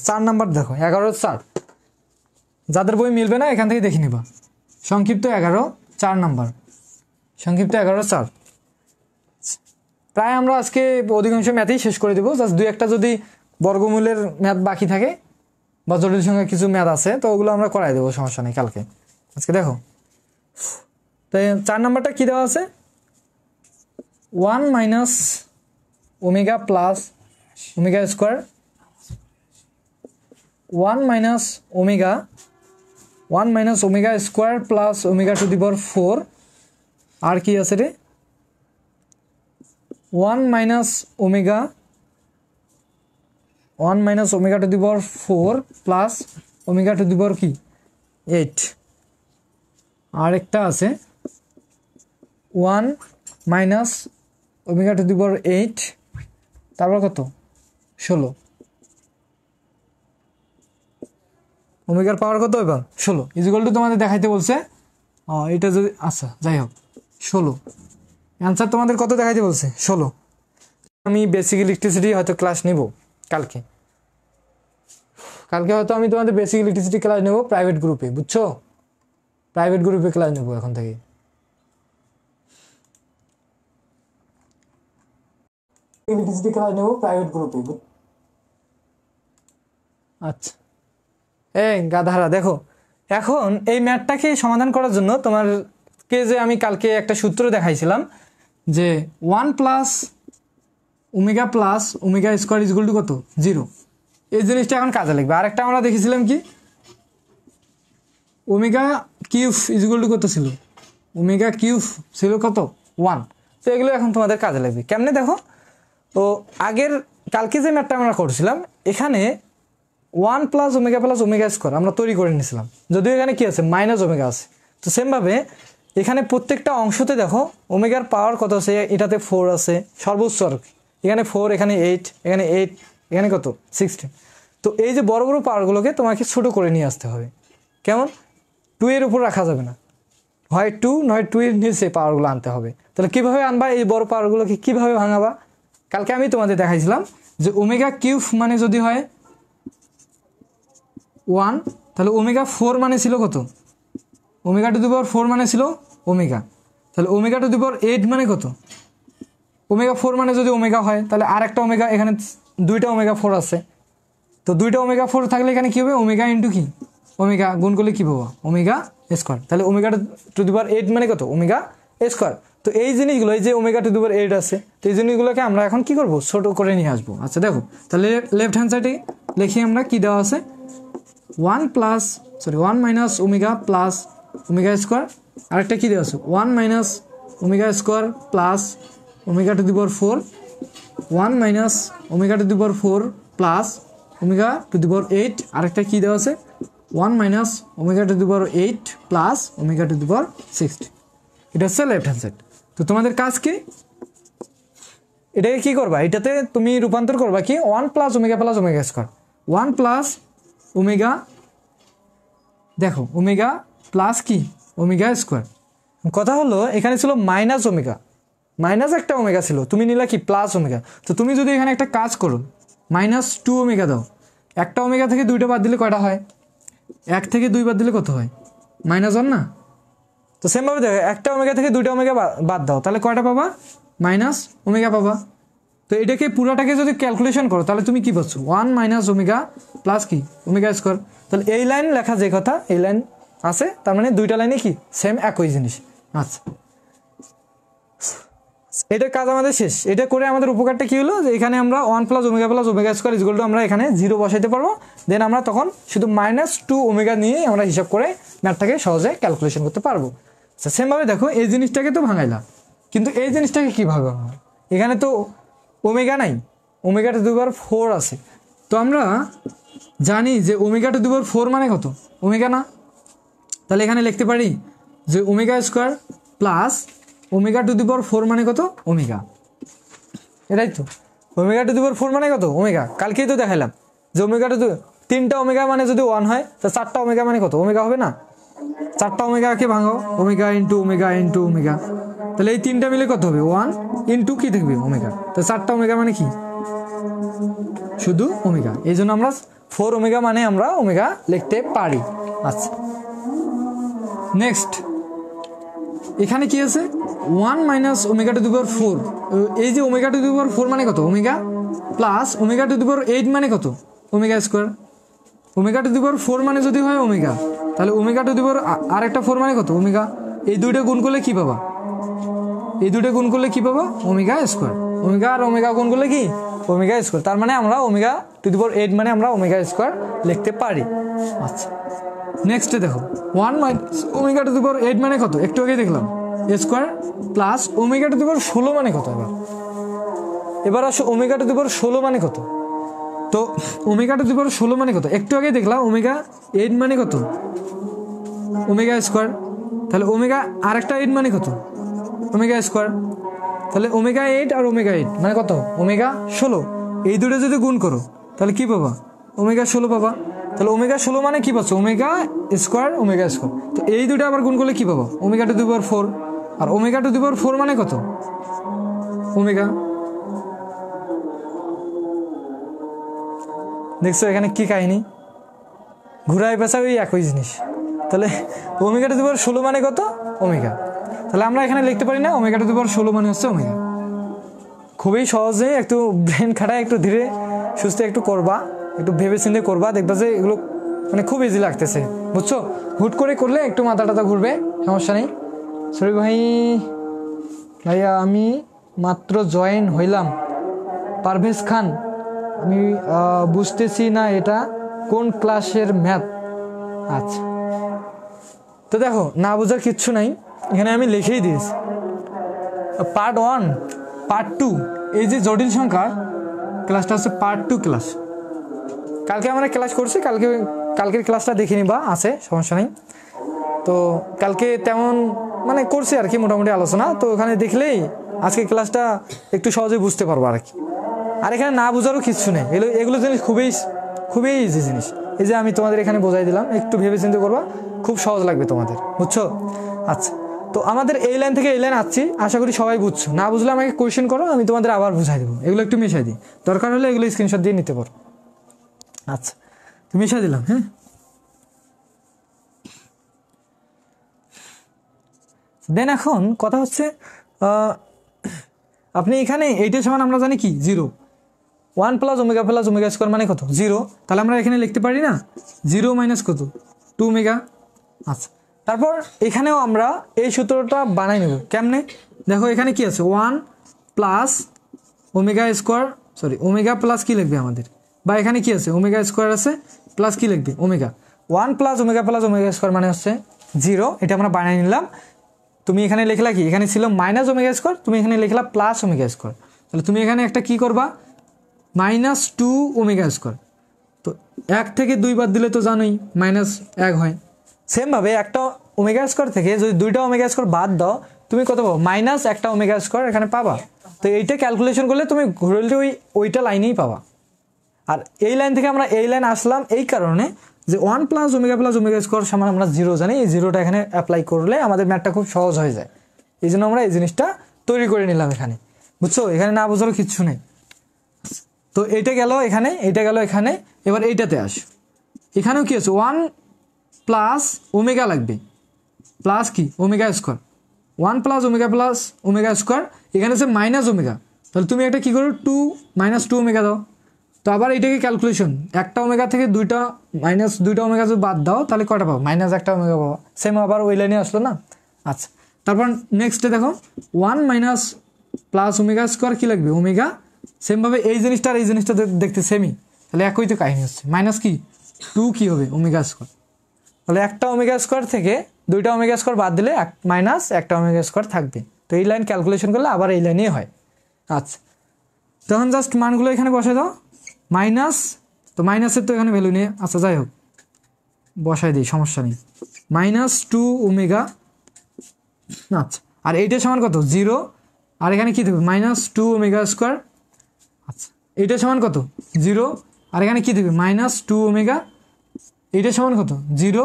4 নাম্বার দেখো, 11/4, যাদের বই মিলবে না এখান থেকে দেখে নিবা, সংক্ষিপ্ত 11 4 নাম্বার, সংক্ষিপ্ত 11/4। প্রায় আমরা আজকে অধিকাংশ ম্যাথই শেষ করে দেবো, জাস্ট 2-1টা যদি বর্গমূলের ম্যাথ বাকি থাকে বা জটিল সংখ্যার কিছু ম্যাথ আছে তো ওগুলো আমরা করাই দেবো, সমস্যা নেই কালকে। আজকে দেখো, তো 4 নাম্বারটা কী দেওয়া আছে, 1 minus omega plus omega square, 1 minus omega square plus omega to the power 4, আর কি আছে রে 1 minus omega to the power 4 plus omega to the power কি 8, আর একটা আছে 1 minus omega to the power 8, তারপর কত 16, ওমেগার পাওয়ার কত এবার 16 ইকুয়াল টু তোমাদের দেখাইতে বলছে, এটা যদি আচ্ছা যাই হোক 16, অ্যান্সার তোমাদের কত দেখাইতে বলছে 16। আমি বেসিক ইলেকট্রিসিটি হয়তো ক্লাস নেব কালকে হয়তো আমি তোমাদের বেসিক ইলেকট্রিসিটি ক্লাস নেব প্রাইভেট গ্রুপে, বুঝছো, প্রাইভেট গ্রুপে ক্লাস নেব এখন থেকে। ইলেকট্রিসিটি ক্লাস নেব প্রাইভেট গ্রুপে। আচ্ছা, এই গাধারা দেখো, এখন এই ম্যাথটাকে সমাধান করার জন্য তোমারকে যে আমি কালকে একটা সূত্র দেখাইছিলাম যে 1 plus omega square equal to কত 0, এই জিনিসটা এখন কাজে লাগবে। আরেকটা আমরা দেখেছিলাম কি ওমেগা কিউব ইকুয়াল টু কত ছিল, ওমেগা কিউব ছিল কত 1, তো এগুলো এখন তোমাদের কাজে লাগবে। কেমনে দেখো, তো আগের কালকে যে ম্যাথটা আমরা করছিলাম এখানে ওয়ান প্লাস ওমেগা স্কোয়ার আমরা তৈরি করে নিয়েছিলাম, যদিও এখানে কি আছে মাইনাস ওমেগা আছে। তো সেমভাবে এখানে প্রত্যেকটা অংশতে দেখো ওমেগার পাওয়ার কত আছে, এটাতে 4 আছে সর্বোচ্চ আর কি, এখানে 4, এখানে 8, এখানে 8, এখানে কত 16। তো এই যে বড় বড় পাওয়ারগুলোকে তোমাকে ছোট করে নিয়ে আসতে হবে। কেমন? 2 এর উপর রাখা যাবে না, হয় 2 নয় 2 এর নিচে পাওয়ারগুলো আনতে হবে। তাহলে কীভাবে আনবা এই বড় পাওয়ারগুলোকে, কীভাবে ভাঙাবা? কালকে আমি তোমাদের দেখাইছিলাম যে ওমেগা কিউব মানে যদি হয় 1, তাহলে ওমেগা 4 মানে ছিল কত? ওমেগা টু দি পাওয়ার 4 মানে ছিল ওমেগা। তাহলে ওমেগা টু দি পাওয়ার 8 মানে কত? ওমেগা 4 মানে যদি ওমেগা হয় তাহলে আর একটা ওমেগা, এখানে 2টা ওমেগা 4 আছে, তো 2টা ওমেগা 4 থাকলে এখানে কী হবে? ওমেগা ইন্টু কি ওমেগা গুণ করলে কী পাবো? Omega square. তাহলে ওমেগা টু দি পাওয়ার 8 মানে কত? Omega square. তো এই জিনিসগুলো, এই যে ওমেগা টু দি পাওয়ার 8 আছে, তো এই জিনিসগুলোকে আমরা এখন কি করব? ছোট করে নিয়ে আসবো। আচ্ছা দেখো, তাহলে লেফট হ্যান্ড সাইডে লিখি আমরা, কি দেওয়া আছে? 1 minus omega plus omega square, আরেকটা কী দেওয়া আছে? 1 minus omega square plus omega to the power 4, 1 minus omega to the power 4 plus omega to the power 8, আরেকটা কী দেওয়া আছে? 1 minus omega to the power 8 plus omega to the power 60। এটা হচ্ছে লেফট হ্যান্ড সাইড। তো তোমাদের কাজ কি? এটাকে কী করবা? এটাতে তুমি রূপান্তর করবা কি? 1 plus omega square, 1 plus omega, দেখো ওমেগা প্লাস কি ওমেগা স্কোয়ার। কথা হলো এখানে ছিল মাইনাস ওমেগা, মাইনাস একটা ওমেগা ছিল, তুমি নিলা কি প্লাস ওমেগা। তো তুমি যদি এখানে একটা কাজ করো, -2 ওমেগা দাও, একটা ওমেগা থেকে 2টা বাদ দিলে কয়টা হয়? 1 থেকে 2 বাদ দিলে কত হয়? -1 না? তো সেমভাবে দেখো, একটা ওমেগা থেকে 2টা ওমেগা বাদ দাও, তাহলে কয়টা পাবা? মাইনাস ওমেগা পাবা। তো এটাকে পুরাটাকে যদি ক্যালকুলেশন করো তাহলে তুমি কি পাচ্ছ? 1 মাইনাস ওমেগা প্লাস কি ওমেগা স্কোয়ার। তাহলে এই লাইন লেখা যে কথা, এই লাইন আছে, তার মানে দুইটা লাইনে কি সেম একই জিনিস। আচ্ছা, এটার কাজ আমাদের শেষ। এটা করে আমাদের উপকারটা কি হলো, যে এখানে আমরা 1 plus omega square equal to আমরা এখানে 0 বসাইতে পারবো। দেন আমরা তখন শুধু -2 ওমেগা নিয়ে আমরা হিসাব করে ম্যাথটাকে সহজে ক্যালকুলেশন করতে পারবো। আচ্ছা, সেমভাবে দেখো এই জিনিসটাকে তো ভাঙাইলা, কিন্তু এই জিনিসটাকে কীভাবে ভাঙাবো? এখানে তো ওমেগা নাই, ওমেগা টু দি পাওয়ার 4 আছে। তো আমরা জানি যে ওমেগা টু দি পাওয়ার 4 মানে কত? ওমেগা না? তাহলে এখানে লিখতে পারি যে omega square plus omega to the power 4 মানে কত? ওমেগা। এটাই তো, ওমেগা টু দি পাওয়ার 4 মানে কত? ওমেগা। কালকেই তো দেখাইলাম যে ওমেগা টু 3টা ওমেগা মানে যদি 1 হয়, তা 4টা ওমেগা মানে কত? ওমেগা হবে না? 4টা ওমেগাকে ভাঙো, omega into omega into omega, তাহলে এই 3টা মিলে কত হবে? 1 ইন্টু কি থাকবে? ওমেগা। তো 4টা ওমেগা মানে কি? শুধু ওমেগা। এই জন্য আমরা 4 ওমেগা মানে আমরা ওমেগা লিখতে পারি। আচ্ছা, নেক্সট এখানে কি আছে? 1 minus omega to the power 4, এই যে ওমেগা টু দি পাওয়ার 4 মানে কত? Omega, plus omega to the power 8 মানে কত? Omega square. Omega to the power 4 মানে যদি হয় ওমেগা, তাহলে ওমেগা টু দি পাওয়ার আরেকটা 4 মানে কত? ওমেগা। এই দুইটা গুণ করলে কি পাবা? এই দুটো গুণ করলে কি পাবো? Omega square. ওমেগা আর ওমেগা গুণ করলে কি? Omega square. তার মানে আমরা ওমেগা টু দি পাওয়ার 8 মানে আমরা ওমেগা স্কোয়ার লিখতে পারি। আচ্ছা, নেক্সটে দেখো 1 minus omega to the power 8 মানে কত? একটু আগে দেখলাম square, plus omega to the power 16 মানে কত? এবার আসো ওমেগা টু দি পাওয়ার 16 মানে কত? তো ওমেগা টু দি পাওয়ার 16 মানে কত? একটু আগে দেখলাম ওমেগা 8 মানে কত? Omega square. তাহলে ওমেগা আরেকটা 8 মানে কত? Omega square. তাহলে ওমেগা 8 আর ওমেগা 8 মানে কত? ওমেগা 16। এই দুটো যদি গুণ করো তাহলে কি পাবা? ওমেগা 16 পাবা। তাহলে ওমেগা 16 মানে কি পাচ্ছ? Omega square, omega square. তো এই দুটো আবার গুণ করলে কি পাবো? Omega to the power 4। আর ওমেগা টু দি পাওয়ার 4 মানে কত? ওমেগা। দেখছো এখানে কি কাহিনী? ঘুরায় পেঁচা ওই একই জিনিস। তাহলে ওমেগা টু দি পাওয়ার 16 মানে কত? ওমেগা। তাহলে আমরা এখানে লিখতে পারি না ওমেগা টু দি পাওয়ার 16 মানে হচ্ছে ওমেগা। খুবই সহজে, একটু ব্রেন খাটায়, একটু ধীরে সুস্থে একটু করবা, একটু ভেবে চিন্তে করবা, দেখবা যে এগুলো মানে খুব ইজি লাগতেছে, বুঝছো? হুট করে করলে একটু মাথা টাথা ঘুরবে, সমস্যা নেই। সরি ভাইয়া আমি মাত্র জয়েন হইলাম। পারভেজ খান, আমি বুঝতেছি না এটা কোন ক্লাসের ম্যাথ। আচ্ছা, তো দেখো না বোঝার কিচ্ছু নাই, এখানে আমি লিখেই দিয়েছি পার্ট 1 পার্ট 2। এই যে জটিল সংখ্যা ক্লাসটা হচ্ছে পার্ট 2 ক্লাস। কালকে আমরা ক্লাস করছি, কালকের ক্লাসটা দেখে নিবা, আছে সমস্যা নেই। তো কালকে তেমন মানে করছি আর কি মোটামুটি আলোচনা, তো ওখানে দেখলেই আজকে ক্লাসটা একটু সহজে বুঝতে পারবো আর কি। আর এখানে না বোঝারও কিছু নেই, এগুলো জিনিস খুবই ইজি জিনিস। এই যে আমি তোমাদের এখানে বোঝাই দিলাম, একটু ভেবে চিন্তা করবা, খুব সহজ লাগবে তোমাদের, বুঝছো? আচ্ছা, তো আমাদের এই লাইন থেকে এই লাইন আসছি, আশা করি সবাই বুঝছো। না বুঝলে আমাকে কোয়েশ্চেন করো, আমি তোমাদের আবার বুঝাই দেবো। এগুলো একটু মিশাই দিই, দরকার হলে এগুলো স্ক্রিনশট দিয়ে নিতে পারো। আচ্ছা, তো মিশাই দিলাম। হ্যাঁ, দেন এখন কথা হচ্ছে আপনি এখানে এইটার সমান আমরা জানি কি 0, 1 প্লাস ওমেগা স্কোয়ার মানে কত 0, তাহলে আমরা এখানে লিখতে পারি না 0 মাইনাস কত 2 ওমেগা। আচ্ছা, তারপর এখানেও আমরা এই সূত্রটা বানাই নেব। কেমনে দেখো, এখানে কি আছে 1 plus omega square, sorry omega plus কি লিখবে আমাদের, বা এখানে কি আছে ওমেগা স্কোয়ার আছে প্লাস কি লিখবে ওমেগা। 1 প্লাস ওমেগা স্কোয়ার মানে হচ্ছে 0, এটা আমরা বানাই নিলাম। তুমি এখানে লিখলা কি, এখানে ছিল মাইনাস ওমেগা স্কোয়ার, তুমি এখানে লিখলা প্লাস ওমেগা স্কোয়ার, তাহলে তুমি এখানে একটা কি করবা -2 ওমেগা স্কোয়ার। তো 1 থেকে 2 বাদ দিলে তো জানোই -1 হয়। সেমভাবে একটা ওমেগা স্কোয়ার থেকে যদি 2টা ওমেগা স্কোয়ার বাদ দাও, তুমি কত পাবো -1টা ওমেগা স্কোয়ার এখানে পাবা। তো এইটা ক্যালকুলেশন করলে তুমি ঘুরলে ওইটা লাইনেই পাবা। আর এই লাইন থেকে আমরা এই লাইন আসলাম এই কারণে যে 1 প্লাস ওমেগা স্কোয়ার সমান আমরা 0 জানি, এই 0টা এখানে অ্যাপ্লাই করলে আমাদের ম্যাথটা খুব সহজ হয়ে যায়। এই জন্য আমরা এই জিনিসটা তৈরি করে নিলাম এখানে, বুঝছো? এখানে না বোঝারও কিচ্ছু নেই। তো এইটা গেল এখানে, এইটা গেল এখানে, এবার এইটাতে আস। এখানেও কি আছে 1 প্লাস ওমেগা লাগবে, প্লাস কি omega square, 1 plus omega square, এখানে আছে মাইনাস ওমেগা, তাহলে তুমি একটা কি করো 2 ওমেগা দাও। তো আবার এটাকে ক্যালকুলেশন, একটা ওমেগা থেকে দুইটা ওমেগা যদি বাদ দাও তাহলে কটা পাবো -1 ওমেগা পাবো। সেম আবার ওই লাইনে আসলো না। আচ্ছা, তারপর নেক্সটে দেখো 1 মাইনাস প্লাস ওমেগা স্কোয়ার কি লাগবে ওমেগা। সেমভাবে এই জিনিসটা আর এই জিনিসটা দেখতে সেমই, তাহলে একই তো কাহিনী হচ্ছে। মাইনাস কি 2 কি হবে ওমেগা স্কোয়ার, তাহলে একটা ওমেগা স্কোয়ার থেকে দুইটা ওমেগা স্কোয়ার বাদ দিলে মাইনাস একটা ওমেগা স্কোয়ার থাকবে। তো এই লাইন ক্যালকুলেশন করলে আবার এই লাইনেই হয়। আচ্ছা, তখন জাস্ট মানগুলো এখানে বসাই দাও। মাইনাস, তো মাইনাসের তো এখানে ভ্যালু নেই, আচ্ছা যাই হোক বসাই দিই, সমস্যা নেই। -2 ওমেগা, আচ্ছা, আর এইটা সমান কত 0, আর এখানে কি দেবে -2 ওমেগা স্কোয়ার। আচ্ছা, এইটা সমান কত 0, আর এখানে কি দেবে -2 ওমেগা। এইটা সমান কত 0,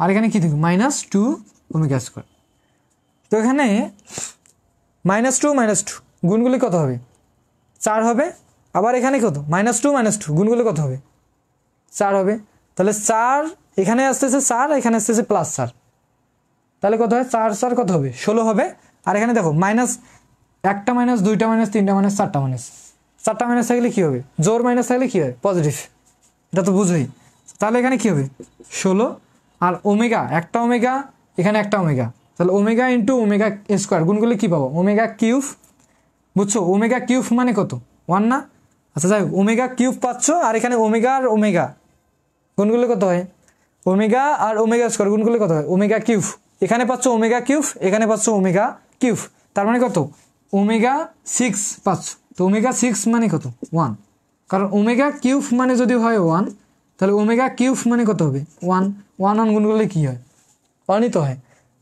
আর এখানে কি দেবে -2 ওমেগা স্কোয়ার। তো এখানে -2 গুণগুলি কত হবে 4 হবে। আবার এখানে কত -2 গুণগুলি কত হবে 4 হবে। তাহলে 4 এখানে আসতেছে 4, এখানে আসতেছে +4, তাহলে কত হয় 4 কত হবে 16 হবে। আর এখানে দেখো একটা মাইনাস, দুইটা মাইনাস, তিনটা মাইনাস, চারটা মাইনাস থাকলে কি হবে, জোর মাইনাস থাকলে কি হয় পজিটিভ, এটা তো বুঝোই। তাহলে এখানে কি হবে 16, আর ওমেগা একটা ওমেগা, এখানে একটা ওমেগা, তাহলে ওমেগা ইন্টু ওমেগা স্কোয়ার গুণগুলি কি পাবো ওমেগা কিউব, বুঝছো? ওমেগা কিউব মানে কত 1 না। আচ্ছা যাই হোক, ওমেগা কিউব পাচ্ছ, আর এখানে ওমেগা আর ওমেগা গুণগুলি কত হয় ওমেগা আর ওমেগা স্কোয়ার গুণগুলি কত হয় ওমেগা কিউব। এখানে পাচ্ছ ওমেগা কিউব, এখানে পাচ্ছ ওমেগা কিউব, তার মানে কত ওমেগা 6 পাচ্ছ। তো ওমেগা 6 মানে কত 1, কারণ ওমেগা কিউব মানে যদি হয় 1, তাহলে ওমেগা কিউব মানে কত হবে 1 গুণগুলি কী হয় 1ই তো হয়।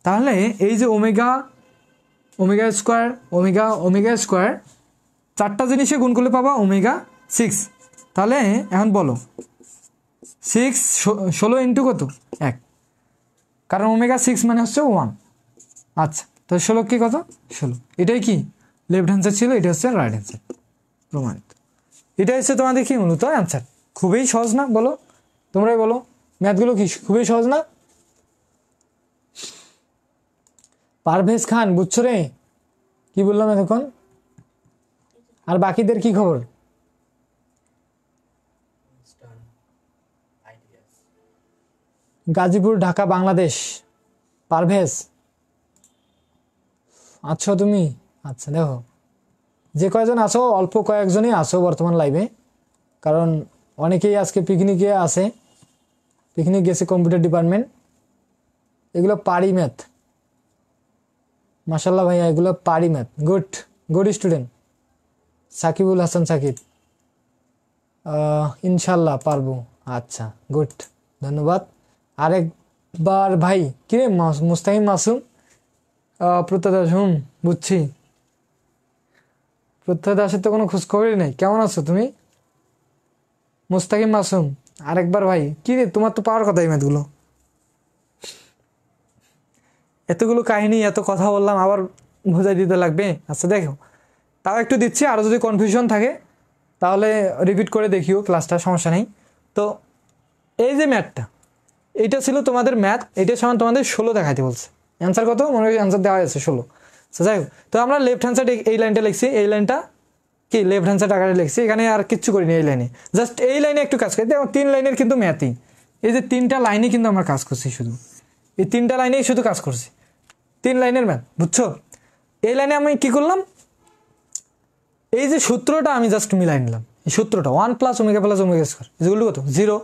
তাহলে এই যে ওমেগা স্কোয়ার চারটা জিনিসে গুণ করলে পাবা ওমেগা 6। তাহলে এখন বলো 16 ইন্টু কত 1, কারণ ওমেগা 6 মানে হচ্ছে 1। আচ্ছা, তো 16 কি কত 16, এটাই কি লেফট হ্যান্ড সাইড ছিল, এটা হচ্ছে রাইট হ্যান্ড সাইড, প্রমাণিত। এটা হচ্ছে তোমাদের কি মূলত অ্যান্সার। খুবই সহজ না বলো, তোমরাই বলো, ম্যাথগুলো কি খুবই সহজ না? পারভেজ খান বুঝছো রে কি বললাম এতক্ষণ? আর বাকিদের কি খবর? গাজীপুর, ঢাকা, বাংলাদেশ। পারভেজ আছো তুমি? আচ্ছা, দেখো যে কয়েকজন আছো অল্প কয়েকজনই আছো বর্তমান লাইভে, কারণ অনেকেই আজকে পিকনিকে আছে, পিকনিক গেছে কম্পিউটার ডিপার্টমেন্ট। এগুলো পারি ম্যাথ, মাশাল্লাহ ভাইয়া, এগুলো পারি math, good student. Sakibul Hasan Sakib, ইনশাল্লাহ পারবো। আচ্ছা, গুড, ধন্যবাদ। আরেকবার ভাই, কিরে মুস্তাকিম মাসুম, প্রত্যয় দাস, বুঝছি। প্রত্যয় দাসের তো কোনো খোঁজখবরই নেই। কেমন আছো তুমি মুস্তাকিম মাসুম? আরেকবার ভাই, কিরে তোমার তো পাওয়ার কথা এই ম্যাথগুলো, এতগুলো কাহিনী, এত কথা বললাম, আবার বোঝাই দিতে লাগবে। আচ্ছা দেখো, তাও একটু দিচ্ছি, আরও যদি কনফিউশন থাকে তাহলে রিপিট করে দেখিও ক্লাসটা, সমস্যা নেই। তো এই যে ম্যাথটা, এইটা ছিল তোমাদের ম্যাথ, এইটার সমান তোমাদের 16 দেখাইতে বলছে। অ্যান্সার কত? মনে হয় অ্যান্সার দেওয়া আছে 16। তো যাই হোক, তো আমরা লেফট হ্যান্ড সাইড এই লাইনটা লিখছি, এই লাইনটা কি লেফট হ্যান্ড সাইড আকারে লিখছি, এখানে আর কিচ্ছু করিনি। এই লাইনে জাস্ট এই লাইনে একটু কাজ করি, দেখো 3 লাইনের কিন্তু ম্যাথই, এই যে 3টা লাইনে কিন্তু আমরা কাজ করছি, শুধু এই 3টা লাইনেই শুধু কাজ করছি, 3 লাইনের ম্যাথ, বুঝছো? এই লাইনে আমি কি করলাম, এই যে সূত্রটা আমি জাস্ট মিলাই নিলাম, এই সূত্রটা 1 + ω + ω স্কয়ার যেগুলো কত 0,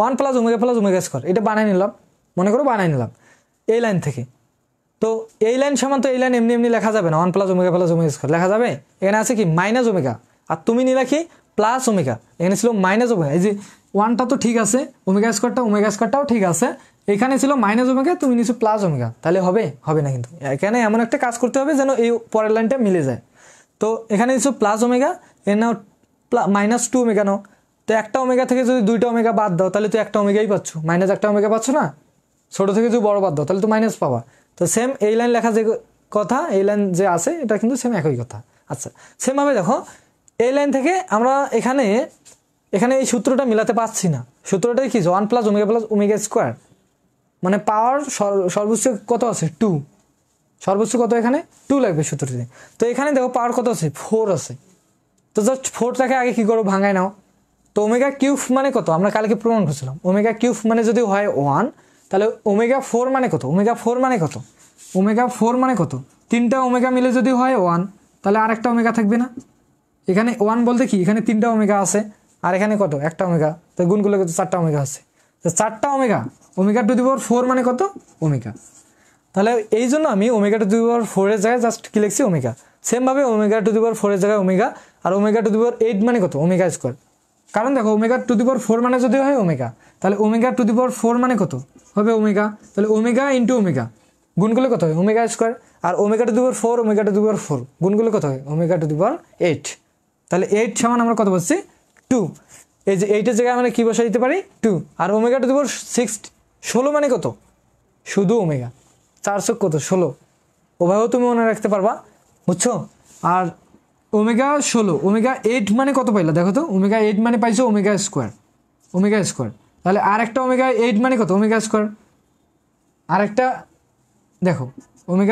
1 + ω + ω স্কয়ার, এটা বানাই নিলাম, মনে করো বানাই নিলাম এই লাইন থেকে। তো এই লাইন সমান তো এই লাইন এমনি এমনি লেখা যাবে না, 1 + ω + ω স্কয়ার লেখা যাবে? এখানে আছে কি -ω, আর তুমি নিলা কি +ω, এখানে ছিল -ω। এই যে 1টা তো ঠিক আছে, ω স্কয়ারটাও ঠিক আছে, এখানে ছিল -ω, তুমি নিছো +ω, তাহলে হবে? হবে না। কিন্তু এখানে এমন একটা কাজ করতে হবে যেন এই পরের লাইনটা মিলে যায়। তো এখানে নিছো +ω, এর নাও -2ω নাও। তো একটা ওমেগা থেকে যদি 2টা ওমেগা বাদ দাও তাহলে তো একটা ওমেগাই পাচ্ছ, -একটা ওমেগা পাচ্ছ না? ছোট থেকে যদি বড় বাদ দাও তাহলে তো মাইনাস পাবা। তো সেম এই লাইন লেখা যে কথা, এই লাইন যে আছে এটা কিন্তু সেম একই কথা। আচ্ছা, সেমভাবে দেখো এই লাইন থেকে আমরা এখানে এই সূত্রটা মিলাতে পারছি না। সূত্রটাই কি, 1 + ω + ω স্কয়ার, মানে পাওয়ার সর্বোচ্চ কত আছে 2, সর্বোচ্চ কত এখানে 2 লাগবে সূত্রটিতে। তো এখানে দেখো পাওয়ার কত আছে 4 আছে। তো জাস্ট 4টাকে আগে কি করো, ভাঙায় নাও। তো ω³ মানে কত, আমরা কালকে প্রমাণ করছিলাম, ω³ মানে যদি হয় 1, তাহলে ω4 মানে কত, ω4 মানে কত, ω4 মানে কত, 3টা ওমেগা মিলে যদি হয় 1, তাহলে আরেকটা ওমেগা থাকবে না? এখানে 1 বলতে কি, এখানে 3টা ওমেগা আছে, আর এখানে কত, একটা ওমেগা, তো গুণ করলে কত, 4টা ওমেগা আছে। তো 4টা ওমেগা, ω⁴ মানে কত, ওমেগা। তাহলে এই জন্য আমি ω⁴ এর জায়গায় জাস্ট কি লিখছি, ওমেগা। সেমভাবে ω⁴ এর জায়গায় ওমেগা, আর ω⁴ মানে কত, ওমেগা স্কয়ার। কারণ দেখো ω⁴ মানে যদি হয় ওমেগা, তাহলে ω⁴ মানে কত হবে, ওমেগা। তাহলে ওমেগা ইন্টু ওমেগা গুণ করলে কত হয়, ওমেগা স্কয়ার। আর ω⁴ গুণ করলে কত হয়, ω⁴। তাহলে 8 সমান আমরা কত বলছি, 2। এই যে 8 এর জায়গায় আমরা কি বসাই দিতে পারি, 2। আর ω⁴ 16 মানে কত, শুধু ওমেগা। 4 × কত, 16। ওভাবেও তুমি মনে রাখতে পারবা, বুঝছো? আর ω16, ω8 মানে কত পাইলা দেখো তো, ω8 মানে পাইছো ওমেগা স্কয়ার, তাহলে আরেকটা ω8 মানে কত, ওমেগা স্কয়ার। আরেকটা দেখো ω⁴,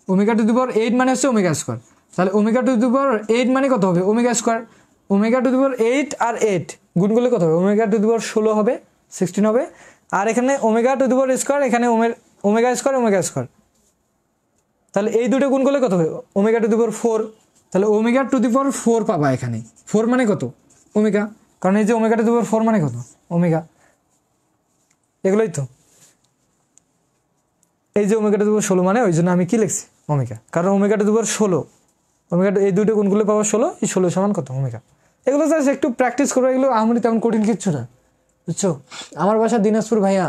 ω⁴ মানে হচ্ছে ওমেগা স্কয়ার, তাহলে ω⁴ মানে কত হবে, ওমেগা স্কয়ার। ω⁴ আর 8 গুণ করলে কত হবে, ω⁴ হবে, 16 হবে। আর এখানে ω⁴, এখানে ওমেগা স্কয়ার। তাহলে এই দুটো গুণ করলে কত হবে, ω⁴। তাহলে ω⁴ পাবা এখানে, 4 মানে কত, ওমেগা, কারণ এই যে ω⁴ মানে কত, ওমেগা। এগুলোই তো, এই যে ω⁴ মানে, ওই জন্য আমি কি লিখছি, ওমেগা, কারণ ω⁴, এই দুটো গুণ করলে পাবো 16, এই 16 সমান কত, ওমেগা। এগুলো জাস্ট একটু প্র্যাকটিস করবো, এগুলো আমার তেমন কঠিন কিচ্ছু না, বুঝছো? আমার বাসা দিনাজপুর ভাইয়া,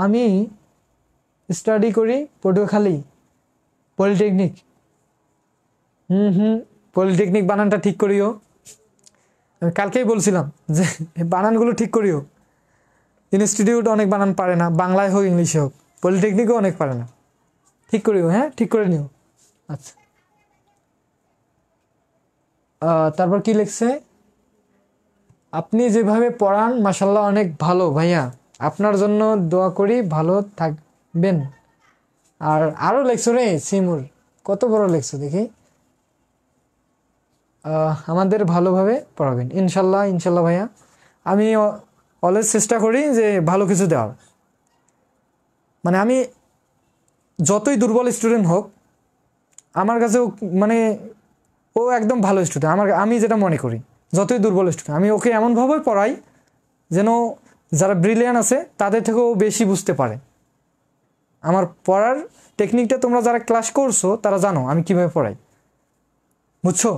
আমি স্টাডি করি পটুয়াখালী পলিটেকনিক। পলিটেকনিক বানানটা ঠিক করিও, আমি কালকেই বলছিলাম যে বানানগুলো ঠিক করিও। ইনস্টিটিউট অনেক বানান পারে না, বাংলায় হোক ইংলিশে হোক, পলিটেকনিকও অনেক পারে না, ঠিক করিও, হ্যাঁ ঠিক করে নিও। আচ্ছা, তারপর কি লিখছে, আপনি যেভাবে পড়ান মাশাআল্লাহ অনেক ভালো ভাইয়া, আপনার জন্য দোয়া করি, ভালো থাকবেন। আর আরও লেখছো রে সিমুর, কত বড় লেখছো দেখি। আমাদের ভালোভাবে পড়াবেন ইনশাল্লাহ ভাইয়া। আমি অলওয়েজ চেষ্টা করি যে ভালো কিছু দেওয়ার, মানে আমি যতই দুর্বল স্টুডেন্ট হোক আমার কাছে, মানে ও একদম ভালো স্টুডেন্ট, আমি যেটা মনে করি, যতই দুর্বল স্টুডেন্ট আমি ওকে এমনভাবে পড়াই যেন যারা ব্রিলিয়ান্ট আছে তাদের থেকেও বেশি বুঝতে পারে। আমার পড়ার টেকনিকটা তোমরা যারা ক্লাস করছো তারা জানো আমি কিভাবে পড়াই, বুঝছো?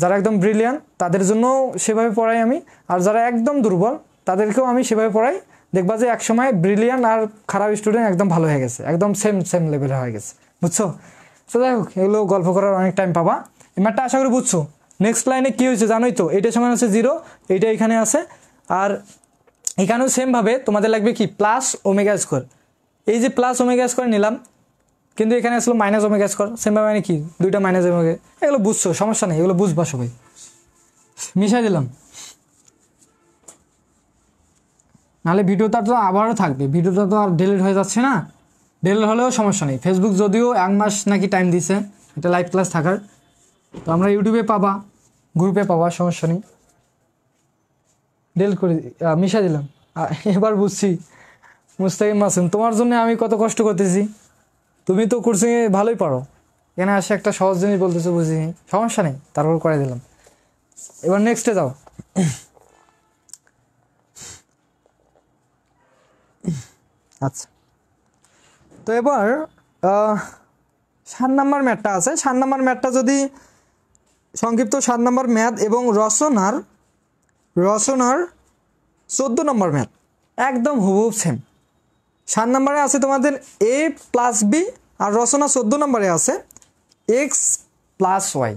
যারা একদম ব্রিলিয়ান্ট তাদের জন্য সেভাবে পড়াই আমি, আর যারা একদম দুর্বল তাদেরকেও আমি সেভাবে পড়াই। দেখবা যে একসময় ব্রিলিয়ান্ট আর খারাপ স্টুডেন্ট একদম ভালো হয়ে গেছে, একদম সেম লেভেলে হয়ে গেছে, বুঝছো? তো যাই হোক, এগুলো গল্প করার অনেক টাইম পাবা। এই ম্যাথটা আশা করি বুঝছো। নেক্সট লাইনে কী হয়েছে জানোই তো, এইটা সমান আছে 0, এইটা এখানে আছে, আর এখানেও সেমভাবে তোমাদের লাগবে কি প্লাস ওমেগা স্কোয়ার। এই যে প্লাস ওমেগা স্কোয়ার নিলাম, কিন্তু এখানে আসলে মাইনাস ওমেগা স্কোয়ার, সেমভাবে মানে কি দুইটা মাইনাস ওমেগা, এগুলো বুঝছো, সমস্যা নেই, এগুলো বুঝবা সবাই। মিশাই দিলাম, নাহলে ভিডিওটা তো আবারও থাকবে, ভিডিওটা তো আর ডিলিট হয়ে যাচ্ছে না। ডিলিট হলেও সমস্যা নেই, ফেসবুক যদিও 1 মাস নাকি টাইম দিছে এটা লাইভ ক্লাস থাকার, তো আমরা ইউটিউবে পাবা, গ্রুপে পাবা, সমস্যা নেই। ডিলিট করে মিশাই দিলাম। এবার বুঝছি মুস্তাকিম মাসুম, তোমার জন্য আমি কত কষ্ট করতেছি। তুমি তো কোর্সিংয়ে ভালোই পারো, এখানে আসে একটা সহজ জিনিস বলতেছো, বুঝি সমস্যা নেই, তারপর করে দিলাম। এবার নেক্সটে যাও। আচ্ছা, তো এবার 7 নাম্বার ম্যাথটা আছে। 7 নাম্বার ম্যাথটা যদি সংক্ষিপ্ত 7 নাম্বার ম্যাথ এবং রচনার 14 নম্বর ম্যাথ, একদম হুবহু সেম। 7 নম্বরে আছে তোমাদের a প্লাস বি, আর রচনা 14 নম্বরে আছে এক্স প্লাস ওয়াই,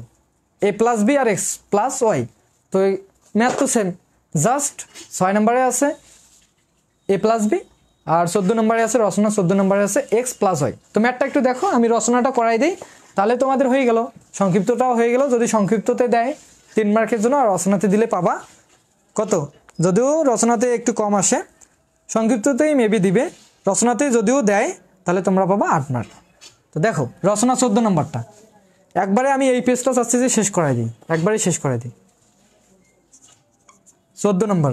এ প্লাস বি আর এক্স প্লাস ওয়াই। তো ম্যাথ তো সেম, জাস্ট 6 নম্বরে আছে এ প্লাস বি, আর 14 নম্বরে আছে রচনা 14 নম্বরে আছে এক্স প্লাস ওয়াই। তো ম্যাথটা একটু দেখো, আমি রচনাটা করাই দিই, তাহলে তোমাদের হয়ে গেল, সংক্ষিপ্তটাও হয়ে গেল। যদি সংক্ষিপ্ততে দেয় 3 মার্কের জন্য, আর রচনাতে দিলে পাবা কত, যদিও রচনাতে একটু কম আসে, সংক্ষিপ্ততেই মেবি দিবে, রচনাতে যদিও দেয় তাহলে তোমরা পাবা 8 মার্ক। তো দেখো রচনা 14 নম্বরটা, একবারে আমি এই পেজটা চাচ্ছি যে শেষ করাই দিই, একবারে শেষ করে দিই। 14 নম্বর,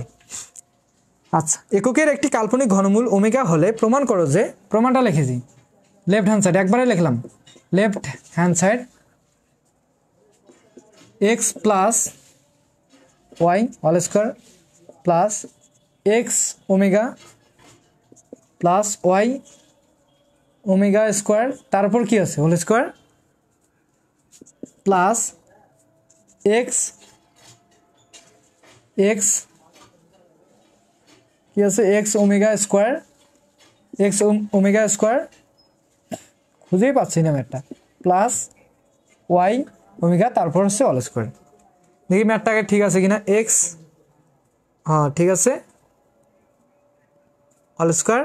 আচ্ছা, এককের একটি কাল্পনিক ঘনমূল ওমেগা হলে প্রমাণ করো যে, প্রমাণটা লিখেছি লেফট হ্যান্ড সাইড, একবারে লিখলাম left hand side x plus y all square plus x omega plus y omega square, তারপর কি আছে whole square plus x x কি আছে x omega square, x omega square খুঁজেই পাচ্ছি না ম্যাথটা, প্লাস ওয়াই ওমেগা, তারপর হচ্ছে অল স্কোয়ার। দেখি ম্যাথটাকে ঠিক আছে কিনা, এক্স হ্যাঁ ঠিক আছে, all square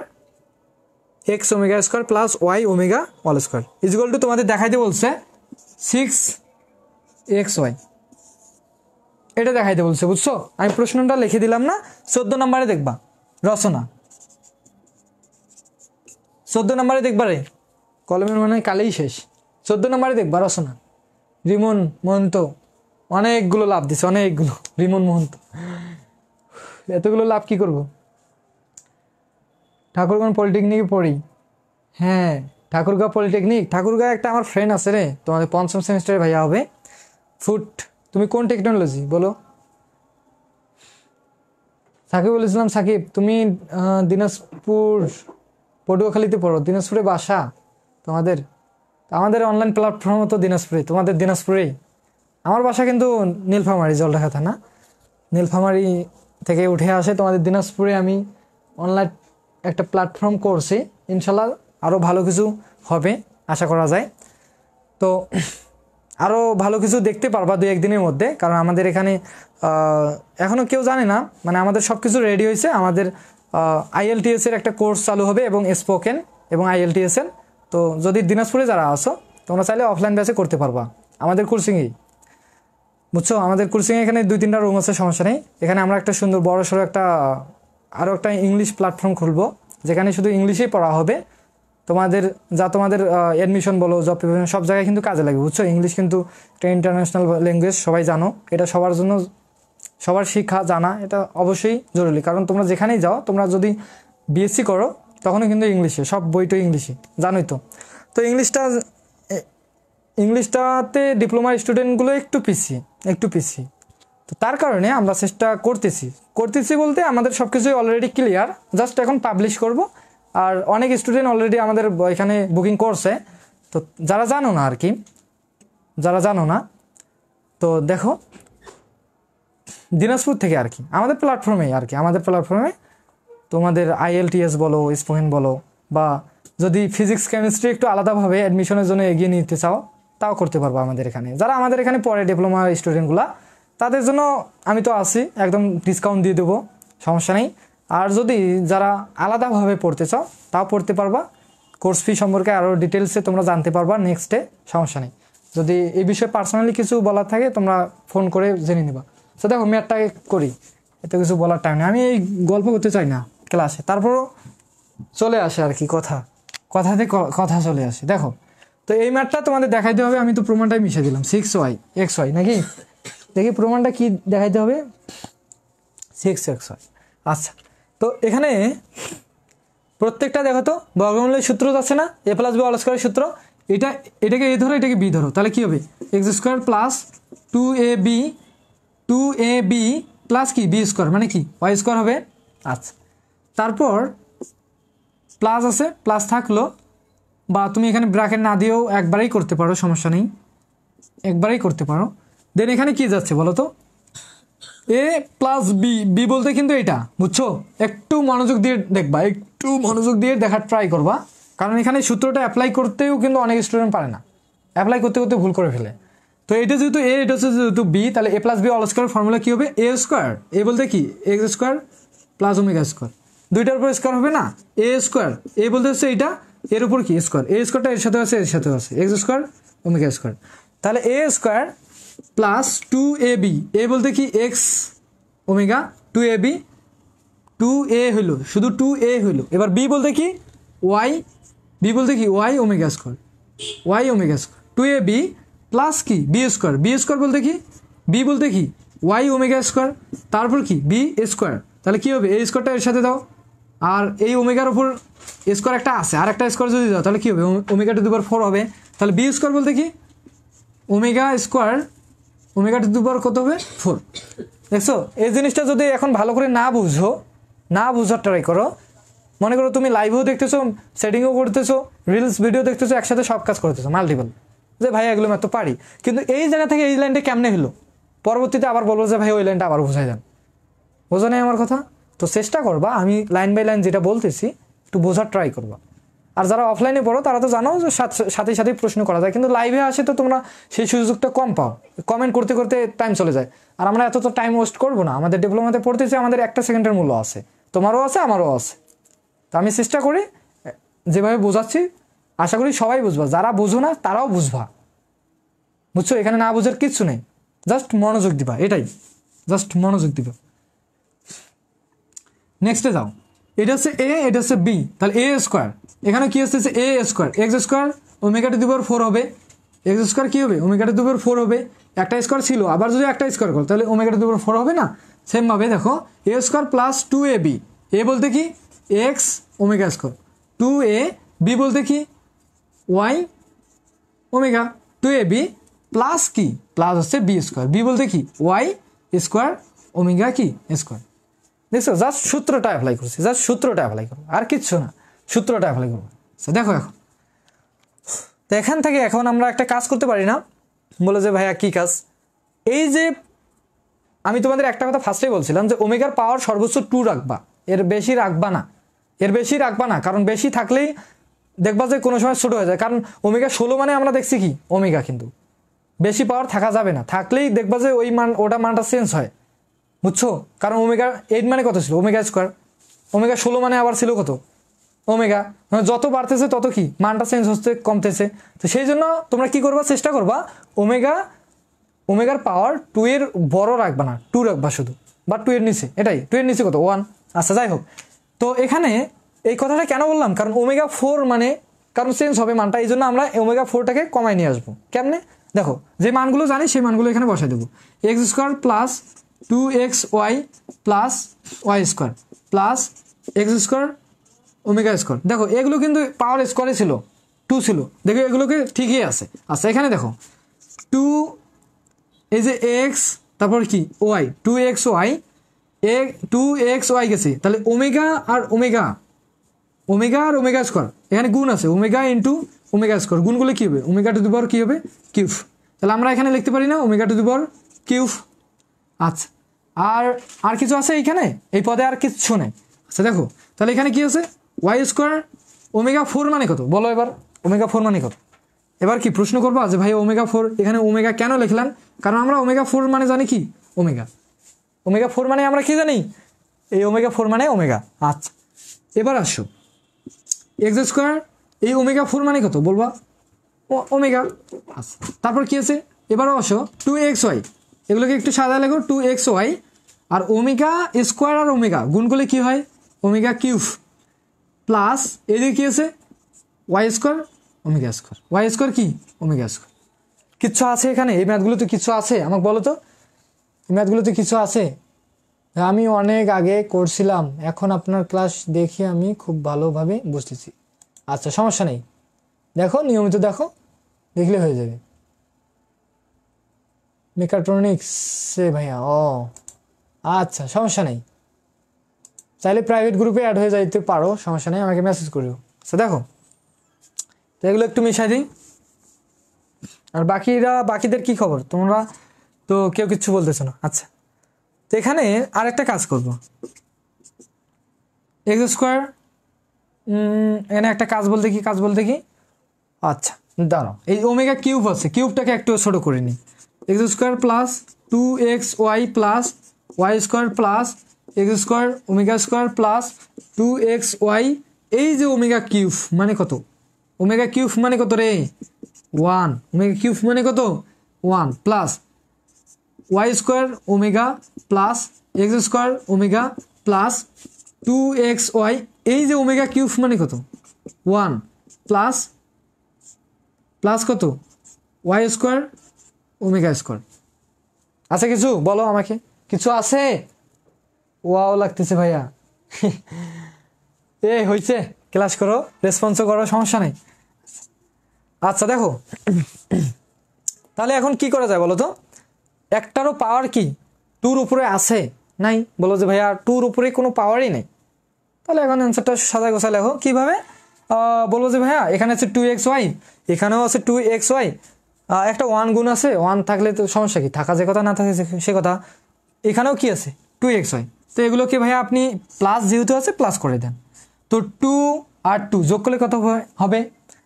x omega square plus y omega all square equal to তোমাদের দেখাইতে বলছে 6xy, এটা দেখাইতে বলছে, বুঝছো? আমি প্রশ্নটা লিখে দিলাম না, 14 নম্বরে দেখবা রচনা, 14 নম্বরে দেখবা রে, কলমের মানে কালেই শেষ, 14 নম্বরে দেখবা রচনা। রিমন মহন্ত অনেকগুলো লাভ দিছে, অনেকগুলো, রিমন মহন্ত এতগুলো লাভ কি করব? ঠাকুরগাঁও পলিটেকনিকে পড়ি, হ্যাঁ ঠাকুরগাঁও পলিটেকনিক, ঠাকুরগাঁও একটা আমার ফ্রেন্ড আছে রে, তোমাদের 5ম সেমিস্টারে ভাইয়া হবে ফুড। তুমি কোন টেকনোলজি বলো? সাকিব বলেছিলাম, সাকিব তুমি দিনাজপুর পটুয়াখালীতে পড়ো, দিনাজপুরে বাসা তোমাদের? আমাদের অনলাইন প্ল্যাটফর্মও তো দিনাজপুরে, তোমাদের দিনাজপুরেই। আমার বাসা কিন্তু নীলফামারী, জলঢাকা থানা, নীলফামারী থেকে উঠে আসে তোমাদের দিনাজপুরে। আমি অনলাইন একটা প্ল্যাটফর্ম করছি, ইনশাল্লাহ আরও ভালো কিছু হবে আশা করা যায়। তো আরও ভালো কিছু দেখতে পারবা 2-1 দিনের মধ্যে, কারণ আমাদের এখানে এখনও কেউ জানে না, মানে আমাদের সব কিছু রেডি হয়েছে। আমাদের IELTS-এর একটা কোর্স চালু হবে, এবং স্পোকেন এবং IELTS-এর। তো যদি দিনাজপুরে যারা আসো তোমরা চাইলে অফলাইন ব্যাচে করতে পারবা আমাদের কোর্সিংয়েই, বুঝছো? আমাদের কোর্সিংয়ে এখানে 2-3টা রুম আছে, সমস্যা নেই। এখানে আমরা একটা সুন্দর বড় সড়ো আরও একটা ইংলিশ প্ল্যাটফর্ম খুলবো, যেখানে শুধু ইংলিশেই পড়া হবে। তোমাদের অ্যাডমিশন বলো, জব প্রিপারেশন, সব জায়গায় কিন্তু কাজে লাগে, বুঝছো? ইংলিশ কিন্তু একটা ইন্টারন্যাশনাল ল্যাঙ্গুয়েজ, সবাই জানো, এটা সবার জন্য, সবার শিক্ষা জানা এটা অবশ্যই জরুরি। কারণ তোমরা যেখানেই যাও, তোমরা যদি BSc করো তখনও কিন্তু ইংলিশে, সব বইটা ইংলিশে, জানোই তো। তো ইংলিশটাতে ডিপ্লোমার স্টুডেন্টগুলো একটু পিছিয়ে, তো তার কারণে আমরা চেষ্টা করতেছি বলতে আমাদের সব কিছুই অলরেডি ক্লিয়ার, জাস্ট এখন পাবলিশ করব। আর অনেক স্টুডেন্ট অলরেডি আমাদের এখানে বুকিং করছে। তো যারা জানো না তো দেখো দিনাজপুর থেকে আর কি আমাদের প্ল্যাটফর্মে তোমাদের IELTS বলো, স্পোকেন বলো, বা যদি ফিজিক্স কেমিস্ট্রি একটু আলাদাভাবে অ্যাডমিশনের জন্য এগিয়ে নিতে চাও তাও করতে পারবো আমাদের এখানে। যারা আমাদের এখানে পড়ে ডিপ্লোমা স্টুডেন্টগুলো, তাদের জন্য আমি তো আছি, একদম ডিসকাউন্ট দিয়ে দেবো, সমস্যা নেই। আর যদি যারা আলাদাভাবে পড়তে চাও তাও পড়তে পারবা। কোর্স ফি সম্পর্কে আরও ডিটেলসে তোমরা জানতে পারবা নেক্সটে, সমস্যা নেই। যদি এই বিষয়ে পার্সোনালি কিছু বলার থাকে তোমরা ফোন করে জেনে নিবা। তো দেখো ম্যাথটাকে করি, এত কিছু বলার টাইম নেই, আমি এই গল্প করতে চাই না ক্লাসে, তারপরও চলে আসে আর কি কথাতে কথা চলে আসে। দেখো তো এই ম্যাথটা তোমাদের দেখাইতে হবে, আমি তো প্রমাণটাই মিশিয়ে দিলাম 6y xy নাকি, দেখি প্রমাণটা কি দেখাইতে হবে, 6xy। আচ্ছা, তো এখানে প্রত্যেকটা দেখো তো বর্গমূলের সূত্র যাচ্ছে না, a + b হোল স্কয়ারের সূত্র, এটাকে a ধরো, এটাকে b ধরো, তাহলে কি হবে x² + 2ab প্লাস কি b² মানে কি y² হবে। আচ্ছা, তারপর প্লাস আছে, প্লাস থাকলো, বা তুমি এখানে ব্র্যাকেট না দিয়েও একবারেই করতে পারো, সমস্যা নেই, একবারেই করতে পারো। দেন এখানে কি যাচ্ছে বলো তো, a + b বলতে কিন্তু এটা, বুঝছো, একটু মনোযোগ দিয়ে দেখবা, একটু মনোযোগ দিয়ে দেখার ট্রাই করবা, কারণ এখানে সূত্রটা অ্যাপ্লাই করতেও কিন্তু অনেক স্টুডেন্ট পারে না, অ্যাপ্লাই করতে করতে ভুল করে ফেলে। তো এটা যেহেতু a, এটা হচ্ছে যেহেতু b, তাহলে a + b whole square formula কি হবে, a², a বলতে কি x² + ω², দুইটার উপর স্কয়ার হবে না, a², a বলতে হচ্ছে এটা, এর উপর কি স্কয়ার, a²টা এর সাথে আছে, এর সাথে আছে, x² ω², তাহলে a² + 2ab, a বলতে কি x ω, 2ab 2a হইলো, শুধু 2a হইলো। এবার b বলতে কি y, b বলতে কি y ω², y ω², 2ab প্লাস কি b², b² বলতে কি, b বলতে কি y ω², তারপর কি b², তাহলে কি হবে a²টা এর সাথে দাও, আর এই ওমেগার উপর স্কোয়ার একটা আছে, আর একটা স্কোয়ার যদি দাও তাহলে কি হবে, ω⁴ হবে, তাহলে b² বলতে কি ω², কত হবে 4। দেখছো এই জিনিসটা যদি এখন ভালো করে না বোঝার ট্রাই করো, মনে করো তুমি লাইভেও দেখতেছো, সেটিংও করতেছো, রিলস ভিডিও দেখতেছো, একসাথে সব কাজ করতেছো মাল্টিপল, যে ভাই এগুলো আমি তো পারি, কিন্তু এই জায়গা থেকে এই লাইনটা কেমনে হলো, পরবর্তীতে আবার বলবো যে ভাই ওই লাইনটা আবার বুঝাই দেন, বোঝা নেই আমার কথা। তো চেষ্টা করবা, আমি লাইন বাই লাইন যেটা বলতেছি একটু বোঝার ট্রাই করবা। আর যারা অফলাইনে পড়ো তারা তো জানো যে সাথে সাথে প্রশ্ন করা যায়, কিন্তু লাইভে আসে তো তোমরা সেই সুযোগটা কম পাও, কমেন্ট করতে করতে টাইম চলে যায়, আর আমরা এত তো টাইম ওয়েস্ট করবো না, আমাদের ডিপ্লোমাতে পড়তেছি, আমাদের একটা সেকেন্ডের মূল্য আছে, তোমারও আছে আমারও আছে। তো আমি চেষ্টা করি যেভাবে বোঝাচ্ছি, আশা করি সবাই বুঝবা, যারা বুঝো না তারাও বুঝবা, বুঝছো, এখানে না বুঝার কিচ্ছু নেই, জাস্ট মনোযোগ দিবা, এটাই, জাস্ট মনোযোগ দিবা। নেক্সটে যাও, এটা হচ্ছে a, এটা হচ্ছে b, তাহলে a², এখানে কি আসছে a², x² ω⁴ হবে, x² কি হবে ω⁴ হবে, একটা স্কোয়ার ছিল, আবার যদি একটা স্কোয়ার করো তাহলে ω⁴ হবে না। সেম ভাবে দেখো a² + 2ab, a বলতে কি x ω², 2a, b বলতে কি y ω, 2ab প্লাস কি প্লাস হচ্ছে b², b বলতে কি y² ω কি স্কোয়ার। দেখছো জাস্ট সূত্রটা অ্যাপ্লাই করছি, জাস্ট সূত্রটা অ্যাপ্লাই করবো, আর কিচ্ছু না, সূত্রটা অ্যাপ্লাই করবো। দেখো এখন তো এখান থেকে এখন আমরা একটা কাজ করতে পারি না, বলে যে ভাইয়া কি কাজ, এই যে আমি তোমাদের একটা কথা ফার্স্টেই বলছিলাম যে ওমেগার পাওয়ার সর্বোচ্চ 2 রাখবা, এর বেশি রাখবা না, কারণ বেশি থাকলেই দেখবা যে কোনো সময় ছোট হয়ে যায়, কারণ ω16 মানে আমরা দেখছি কি ওমেগা, কিন্তু বেশি পাওয়ার থাকা যাবে না, থাকলেই দেখবা যে ওই মান মানটা চেঞ্জ হয়, বুঝছো, কারণ ω8 মানে কত ছিল ω², ω16 মানে আবার ছিল কত ওমেগা, মানে যত বাড়তেছে তত কি মানটা চেঞ্জ হচ্ছে, কমতেছে। তো সেই জন্য তোমরা কি করবা, চেষ্টা করবা ওমেগার পাওয়ার 2 এর বড় রাখবা না, 2 রাখবা শুধু, বা 2 এর নিচে, এটাই 2 এর নিচে কত 1। আচ্ছা যাই হোক, তো এখানে এই কথাটা কেন বললাম, কারণ ω4 মানে কারণ চেঞ্জ হবে মানটা, এই জন্য আমরা ω4টাকে কমাই নিয়ে আসবো। কেমনে দেখো, যে মানগুলো জানি সেই মানগুলো এখানে বসাই দেবো, x² + 2xy + y² plus x² ω²। দেখো এগুলো কিন্তু পাওয়ার স্কোয়ারে ছিল, 2 ছিল, দেখো এগুলোকে ঠিকই আছে। আচ্ছা এখানে দেখো 2, এই যে x, তারপর কি y, 2xy, 2xy গেছে, তাহলে ওমেগা আর ω², এখানে গুণ আছে, ওমেগা ইন্টু ω², গুণগুলো কি হবে ω⁴ কি হবে কিউব, তাহলে আমরা এখানে লিখতে পারি না omega to the power cube. আচ্ছা, আর কিছু আছে এইখানে, এই পদে আর কিচ্ছু নেই। আচ্ছা দেখো, তাহলে এখানে কি আছে, ওয়াই স্কোয়ার ওমেগা 4 মানে কত বলো এবার, ওমেগা 4 মানে কত? এবার কি প্রশ্ন করবো যে ভাই ওমেগা 4, এখানে ওমেগা কেন লিখলাম? কারণ আমরা ওমেগা 4 মানে জানি কি ওমেগা 4 মানে আমরা কি জানি, এই ওমেগা 4 মানে ওমেগা। আচ্ছা, এবার আসো এক্স স্কোয়ার, এই ওমেগা 4 মানে কত বলবা, ওমেগা। আচ্ছা, তারপর কি আছে, এবারও আসো 2xy, এগুলোকে একটু সাদা লেখো 2xy, আর ওমেগা স্কোয়ার আর ওমেগা গুণ করলে কি হয়, ওমেগা কিউব, প্লাস এদিকে কি আছে y square omega square, y square কি ওমেগা স্কোয়ার। কিচ্ছু আছে এখানে, এই ম্যাথগুলো তো কিছু আছে, আমাকে বলো তো এই ম্যাথগুলো তো কিছু আছে। আমি অনেক আগে করছিলাম, এখন আপনার ক্লাস দেখে আমি খুব ভালোভাবে বুঝতেছি। আচ্ছা সমস্যা নেই, দেখো নিয়মিত দেখো, দেখলে হয়ে যাবে। মেকাট্রনিক্সে ভাইয়া, ও আচ্ছা সমস্যা নেই, চাইলে প্রাইভেট গ্রুপে অ্যাড হয়ে যাইতে পারো, সমস্যা নেই, আমাকে মেসেজ করিও। আচ্ছা দেখো, তো এগুলো একটু মিশাই দিই। আর বাকিদের কি খবর, তোমরা তো কেউ কিচ্ছু বলতেছো না। আচ্ছা, তো এখানে আরেকটা কাজ করব, এক্স স্কোয়ার, এখানে একটা কাজ বলতে কি, আচ্ছা দাঁড়াও, এই ওমেগা কিউব আছে, কিউবটাকে একটু ছোট করে নিই। X square plus 2xy plus y square plus x square omega square plus 2xy, এই যে ওমেগা কিউব মানে কত, ওমেগা কিউব মানে কত রে 1, ওমেগা কিউব মানে কত 1, plus y square omega plus x square omega plus 2xy, এই যে ওমেগা কিউব মানে কত 1, প্লাস কত ওয়াই স্কোয়ার ওমেগা স্কোয়ার। আছে কিছু বলো আমাকে, কিছু আছে? ওয়াও লাগতেছে ভাইয়া এ হয়েছে, ক্লাস করো, রেসপন্সও করো, সমস্যা নেই। আচ্ছা দেখো, তাহলে এখন কি করা যায় বলো তো, একটারও পাওয়ার কি 2-র উপরে আছে নাই, বলো যে ভাইয়া 2-র উপরে কোনো পাওয়ারই নেই, তাহলে এখন অ্যান্সারটা সাদা গোছা লেখো। কীভাবে বলবো যে ভাইয়া এখানে আছে 2xy, এখানেও আছে 2xy, একটা 1 গুণ আছে, 1 থাকলে তো সমস্যা কি, থাকা যে কথা না থাকে সে কথা, এখানেও কি আছে 2xy, তো এগুলোকে ভাইয়া আপনি প্লাস যেহেতু আছে প্লাস করে দেন, তো 2 আর 2 যোগ করলে কত হবে,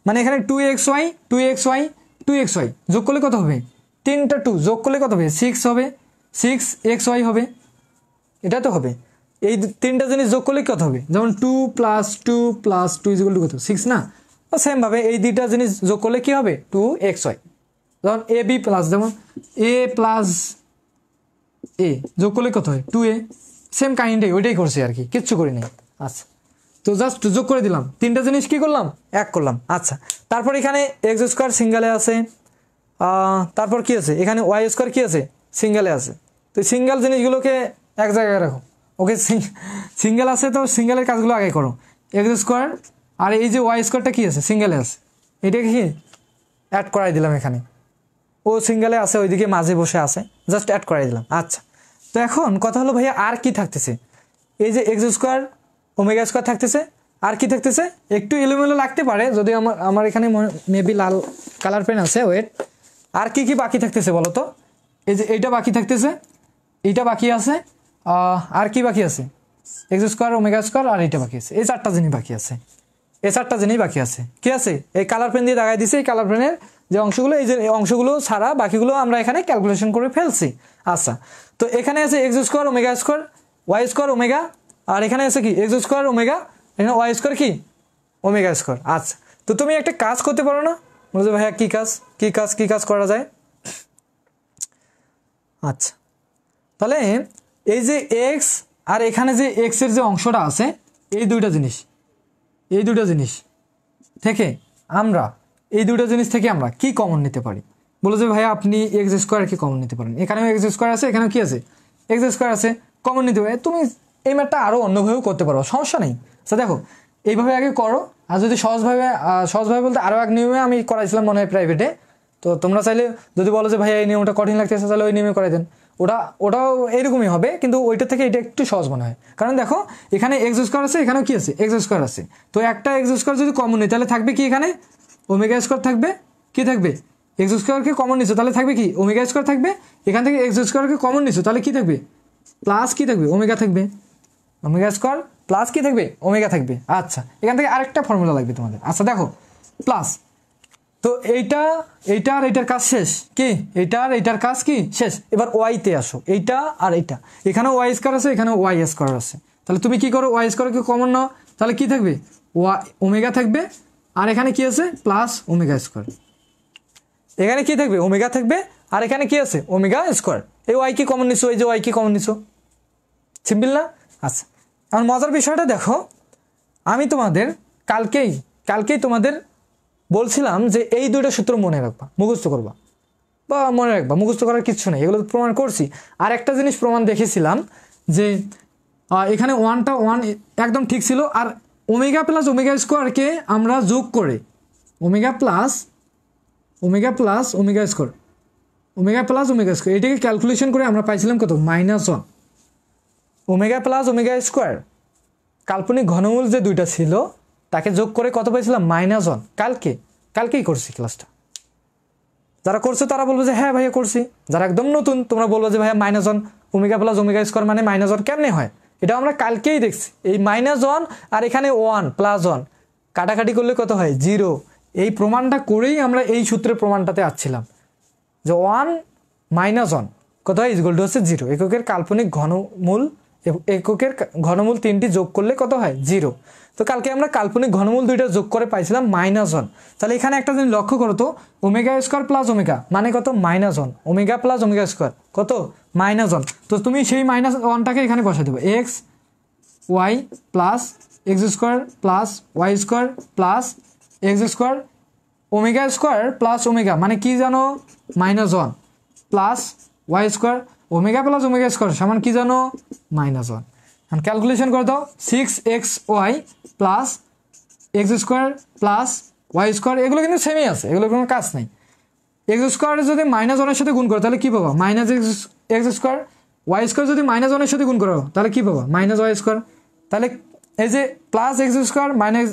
মানে এখানে 2xy যোগ করলে কত হবে, 3টা 2 যোগ করলে কত হবে 6 হবে, 6xy হবে, এটা তো হবে। এই 3টা জিনিস যোগ করলে কত হবে, যেমন 2 + 2 + 2 = কত 6 না, তো সেমভাবে এই 2টা জিনিস যোগ করলে কি হবে 2xy, যেমন ab প্লাস, যেমন a প্লাস a যোগ করলে কত হয় 2a, সেম কাইন্ডে ওইটাই করছি আর কি, কিচ্ছু করি নাই। আচ্ছা, তো জাস্ট যোগ করে দিলাম, 3টা জিনিস কি করলাম এক করলাম। আচ্ছা, তারপর এখানে এক্স স্কোয়ার সিঙ্গেলে আছে, তারপর কি আছে এখানে ওয়াই স্কোয়ার কি আছে সিঙ্গেলে আছে, তো সিঙ্গেল জিনিসগুলোকে এক জায়গায় রাখো। ওকে, সিঙ্গেল আছে তো সিঙ্গেলের কাজগুলো আগে করো, এক্স স্কোয়ার আর এই যে ওয়াই স্কোয়ারটা কি আছে সিঙ্গেলে আছে, এটাকে কি অ্যাড করাই দিলাম এখানে, ও সিঙ্গেলে আছে ওইদিকে মাঝে বসে আছে, জাস্ট অ্যাড করাই দিলাম। আচ্ছা, তো এখন কথা হলো ভাইয়া আর কি থাকতেছে, এই যে এক্স স্কোয়ার ওমেগা স্কোয়ার থাকতেছে, আর কি থাকতেছে, একটু এলোমেলো লাগতে পারে যদি আমার এখানে মেবি লাল কালার পেন আছে, ওয়েট, আর কি কি বাকি থাকতেছে বলো তো, এই যে এইটা বাকি থাকতেছে, এইটা বাকি আছে, আর কি বাকি আছে এক্স স্কোয়ার ওমেগা স্কোয়ার, আর এইটা বাকি আছে, এই 4টা জিনিস বাকি আছে, এই 4টা জিনিস বাকি আছে, কি আছে এই কালার পেন দিয়ে দাগাই দিছে, এই কালার পেনের যে অংশগুলো, এই যে অংশগুলো ছাড়া বাকিগুলো আমরা এখানে ক্যালকুলেশন করে ফেলছি। আচ্ছা, তো এখানে আছে x square omega square y square omega, আর এখানে আছে কি এক্স স্কোয়ার ওমেগা, এখানে ওয়াই স্কোয়ার কি ওমেগা স্কোয়ার। আচ্ছা, তো তুমি একটা কাজ করতে পারো না, বলছো ভাইয়া কি কাজ করা যায়। আচ্ছা, তাহলে এই যে এক্স আর এখানে যে এক্স এর যে অংশটা আছে, এই দুইটা জিনিস থেকে আমরা কি কমন নিতে পারি, বলো যে ভাইয়া আপনি এক্স স্কোয়ার কি কমন নিতে পারেন, এখানেও এক্স স্কোয়ার আছে, এখানেও কি আছে এক্স স্কোয়ার আছে, কমন নিতে পারে। তুমি এই ম্যাথটা আরও অন্যভাবেও করতে পারো, সমস্যা নেই। আচ্ছা দেখো, এইভাবে আগে করো, আর যদি সহজভাবে বলতে আরও এক নিয়মে আমি করাইছিলাম মনে হয় প্রাইভেটে, তো তোমরা চাইলে যদি বলো যে ভাইয়া এই নিয়মটা কঠিন লাগতেছে তাহলে ওই নিয়মে করাই দেন, ওটাও এইরকমই হবে, কিন্তু ওইটা থেকে এটা একটু সহজ মনে হয়, কারণ দেখো এখানে এক্স স্কোয়ার আছে, এখানেও কি আছে এক্স স্কোয়ার আছে, তো একটা এক্স স্কোয়ার যদি কমন নেই তাহলে থাকবে কি এখানে ওমেগা স্কোয়ার থাকবে, কি থাকবে এক্স স্কোয়ারকে কমন নিছো তাহলে থাকবে কি ওমেগা স্কোয়ার থাকবে, এখান থেকে এক্স স্কোয়ারকে কমন নিছো তাহলে কি থাকবে প্লাস কি থাকবে ওমেগা থাকবে, ওমেগা স্কোয়ার প্লাস কি থাকবে ওমেগা থাকবে। আচ্ছা এখান থেকে আরেকটা ফর্মুলা লাগবে তোমাদের। আচ্ছা দেখো প্লাস, তো এইটা আর এইটার কাজ শেষ, কি এইটার কাজ কি শেষ। এবার ওয়াইতে আসো, এইটা আর এইটা, এখানে ওয়াই স্কোয়ার আছে এখানে ওয়াই স্কোয়ার আছে, তাহলে তুমি কি করো ওয়াই স্কোয়ারকে কমন নাও, তাহলে কি থাকবে ওমেগা থাকবে, আর এখানে কি আছে প্লাস ওমেগা স্কোয়ার, এখানে কি থাকবে ওমেগা থাকবে, আর এখানে কি আছে ওমেগা স্কোয়ার। এই ওয়াই কি কমন নিছো, এই যে ওয়াই কি কমন নিছো, সিম্পল না। আচ্ছা আমার মজার বিষয়টা দেখো, আমি তোমাদের কালকেই তোমাদের বলছিলাম যে এই দুইটা সূত্র মনে রাখবা, মুখস্থ করবা বা মনে রাখবা, মুখস্থ করার কিচ্ছু নেই, এগুলো প্রমাণ করছি। আর একটা জিনিস প্রমাণ দেখেছিলাম যে এখানে ওয়ান একদম ঠিক ছিল, আর ওমেগা প্লাস ওমেগা স্কোয়ারকে আমরা যোগ করে ওমেগা প্লাস ওমেগা স্কোয়ার এটাকে ক্যালকুলেশন করে আমরা পাইছিলাম কত -1। ওমেগা প্লাস ওমেগা স্কোয়ার কাল্পনিক ঘনমূল যে দুইটা ছিল তাকে যোগ করে কত পাইছিলাম -1। কালকেই করছি ক্লাসটা, যারা করছে তারা বলবো যে হ্যাঁ ভাইয়া করছি, যারা একদম নতুন তোমরা বলবো যে ভাইয়া -1 ওমেগা প্লাস ওমেগা স্কোয়ার মানে -1 কেমনে হয়, এটা আমরা কালকেই দেখছি। এই -1 আর এখানে 1 + 1 কাটাকাটি করলে কত হয় 0। এই প্রমাণটা করেই আমরা এই সূত্রের প্রমাণটাতে আসছিলাম যে 1 - 1 কত হয় ইকুয়াল টু হচ্ছে 0। এককের কাল্পনিক ঘনমূল 3টি যোগ করলে কত হয় 0। তো কালকে আমরা কাল্পনিক ঘনমূল 2টা যোগ করে পাইছিলাম -1। তাহলে এখানে একটা জিনিস লক্ষ্য করো তো, ওমেগা স্কোয়ার প্লাস ওমেগা মানে কত -1, ওমেগা প্লাস ওমেগা স্কোয়ার কত -1। তো তুমি সেই -1টাকে এখানে বসা দেবো, x y plus x square plus y square plus x square omega square plus omega মানে কি জানো -1 plus y square omega plus omega square সমান কি জানো -1। এখন ক্যালকুলেশন করে দাও, 6xy plus x square plus y square, এগুলো কিন্তু সেমই আছে, এগুলো কোনো কাজ নেই। এক্স স্কোয়ার যদি -1 সাথে গুণ করো তাহলে কি পাবা এক্স স্কোয়ার, ওয়াই স্কোয়ার যদি -1 সাথে গুণ করো তাহলে কি পাবা -ওয়াই স্কোয়ার। তাহলে এই যে plus x square minus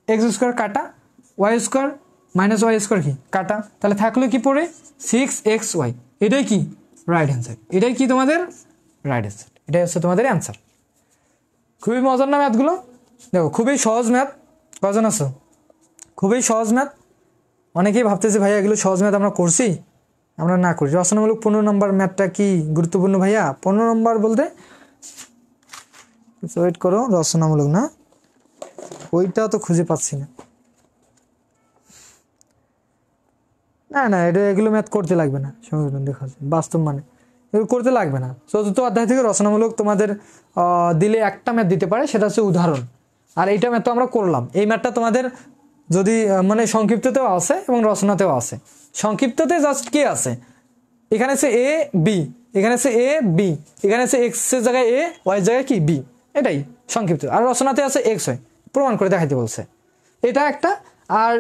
x square কাটা, ওয়াই স্কোয়ার -ওয়াই স্কোয়ার কি কাটা, তাহলে থাকলো কি পড়ে 6xy। এটাই কি রাইট অ্যান্সার, এটাই কি তোমাদের রাইট অ্যান্সার, এটাই হচ্ছে তোমাদের অ্যান্সার। খুবই মজার না ম্যাথগুলো, দেখো খুবই সহজ ম্যাথ। কজন আছো? খুবই সহজ ম্যাথ। অনেকেই ভাবতেছে ভাইয়া এগুলো সহজ ম্যাথ আমরা করছি, আমরা না করি। রচনামূলক 15 নম্বর ম্যাথটা কি গুরুত্বপূর্ণ ভাইয়া? 15 নম্বর বলতে ওয়েট করো, রচনামূলক না ওইটা তো খুঁজে পাচ্ছি না। না এগুলো ম্যাথ করতে লাগবে না, দেখা যায় বাস্তব মানে এগুলো করতে লাগবে না। চতুর্থ অধ্যায় থেকে রচনামূলক তোমাদের দিলে একটা ম্যাথ দিতে পারে, সেটা হচ্ছে উদাহরণ। আর এইটা ম্যাথ তো আমরা করলাম, এই ম্যাথটা তোমাদের যদি মানে সংক্ষিপ্ততেও আছে এবং রচনাতেও আছে। সংক্ষিপ্ততে জাস্ট কি আছে, এখানে আছে এ বি, এখানে আছে এ বি, এখানে আছে এক্স এর জায়গায় এ, ওয়াই এর জায়গায় কি বি, এটাই সংক্ষিপ্ত। আর রচনাতে আছে এক্স হয়, প্রমাণ করে দেখাইতে বলছে, এটা একটা। আর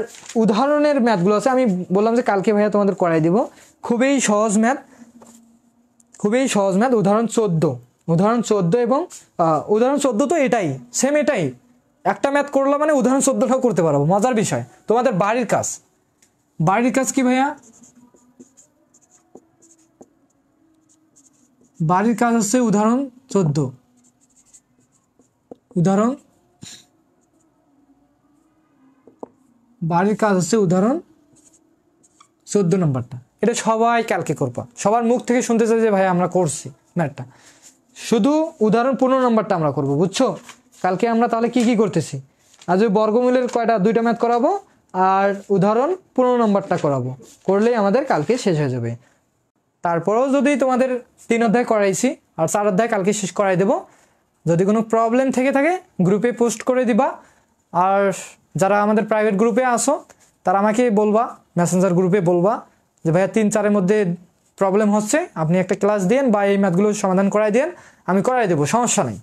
উদাহরণের ম্যাথগুলো আছে, আমি বললাম যে কালকে ভাইয়া তোমাদের করাই দিব। খুবই সহজ ম্যাথ, উদাহরণ 14 এবং উদাহরণ 14 তো এটাই সেম, এটাই একটা ম্যাথ করলাম মানে উদাহরণ 14টাও করতে পারবো। মজার বিষয় তোমাদের বাড়ির কাজ কি ভাইয়া? বাড়ির কাজ হচ্ছে উদাহরণ 14, বাড়ির কাজ হচ্ছে উদাহরণ 14 নম্বরটা। এটা সবাই কালকে করবা, সবার মুখ থেকে শুনতে চাই যে ভাই আমরা করছি ম্যাথটা। শুধু উদাহরণ 15 নম্বরটা আমরা করবো, বুঝছো? কালকে আমরা তাহলে কি করতেছি, আজ ওই বর্গমূলের দুইটা ম্যাথ করাবো আর উদাহরণ 15 নম্বরটা করাবো, করলেই আমাদের কালকে শেষ হয়ে যাবে। তারপরেও যদি তোমাদের 3 অধ্যায় করাইছি আর 4 অধ্যায় কালকে শেষ করাই দেব। যদি কোনো প্রবলেম থেকে থাকে গ্রুপে পোস্ট করে দিবা, আর যারা আমাদের প্রাইভেট গ্রুপে আসো তারা আমাকে বলবা, মেসেঞ্জার গ্রুপে বলবা যে ভাইয়া 3-4-এর মধ্যে প্রবলেম হচ্ছে, আপনি একটা ক্লাস দেন বা এই ম্যাথগুলো সমাধান করাই দেন, আমি করাই দেবো, সমস্যা নেই।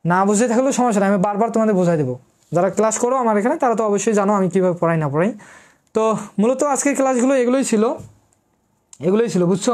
না বুঝে থাকলেও সমস্যা নেই, আমি বারবার তোমাদের বোঝাই দেবো। যারা ক্লাস করো আমার এখানে তারা তো অবশ্যই জানো আমি কীভাবে পড়াই না পড়াই। তো মূলত আজকের ক্লাসগুলো এগুলোই ছিল, বুঝছো?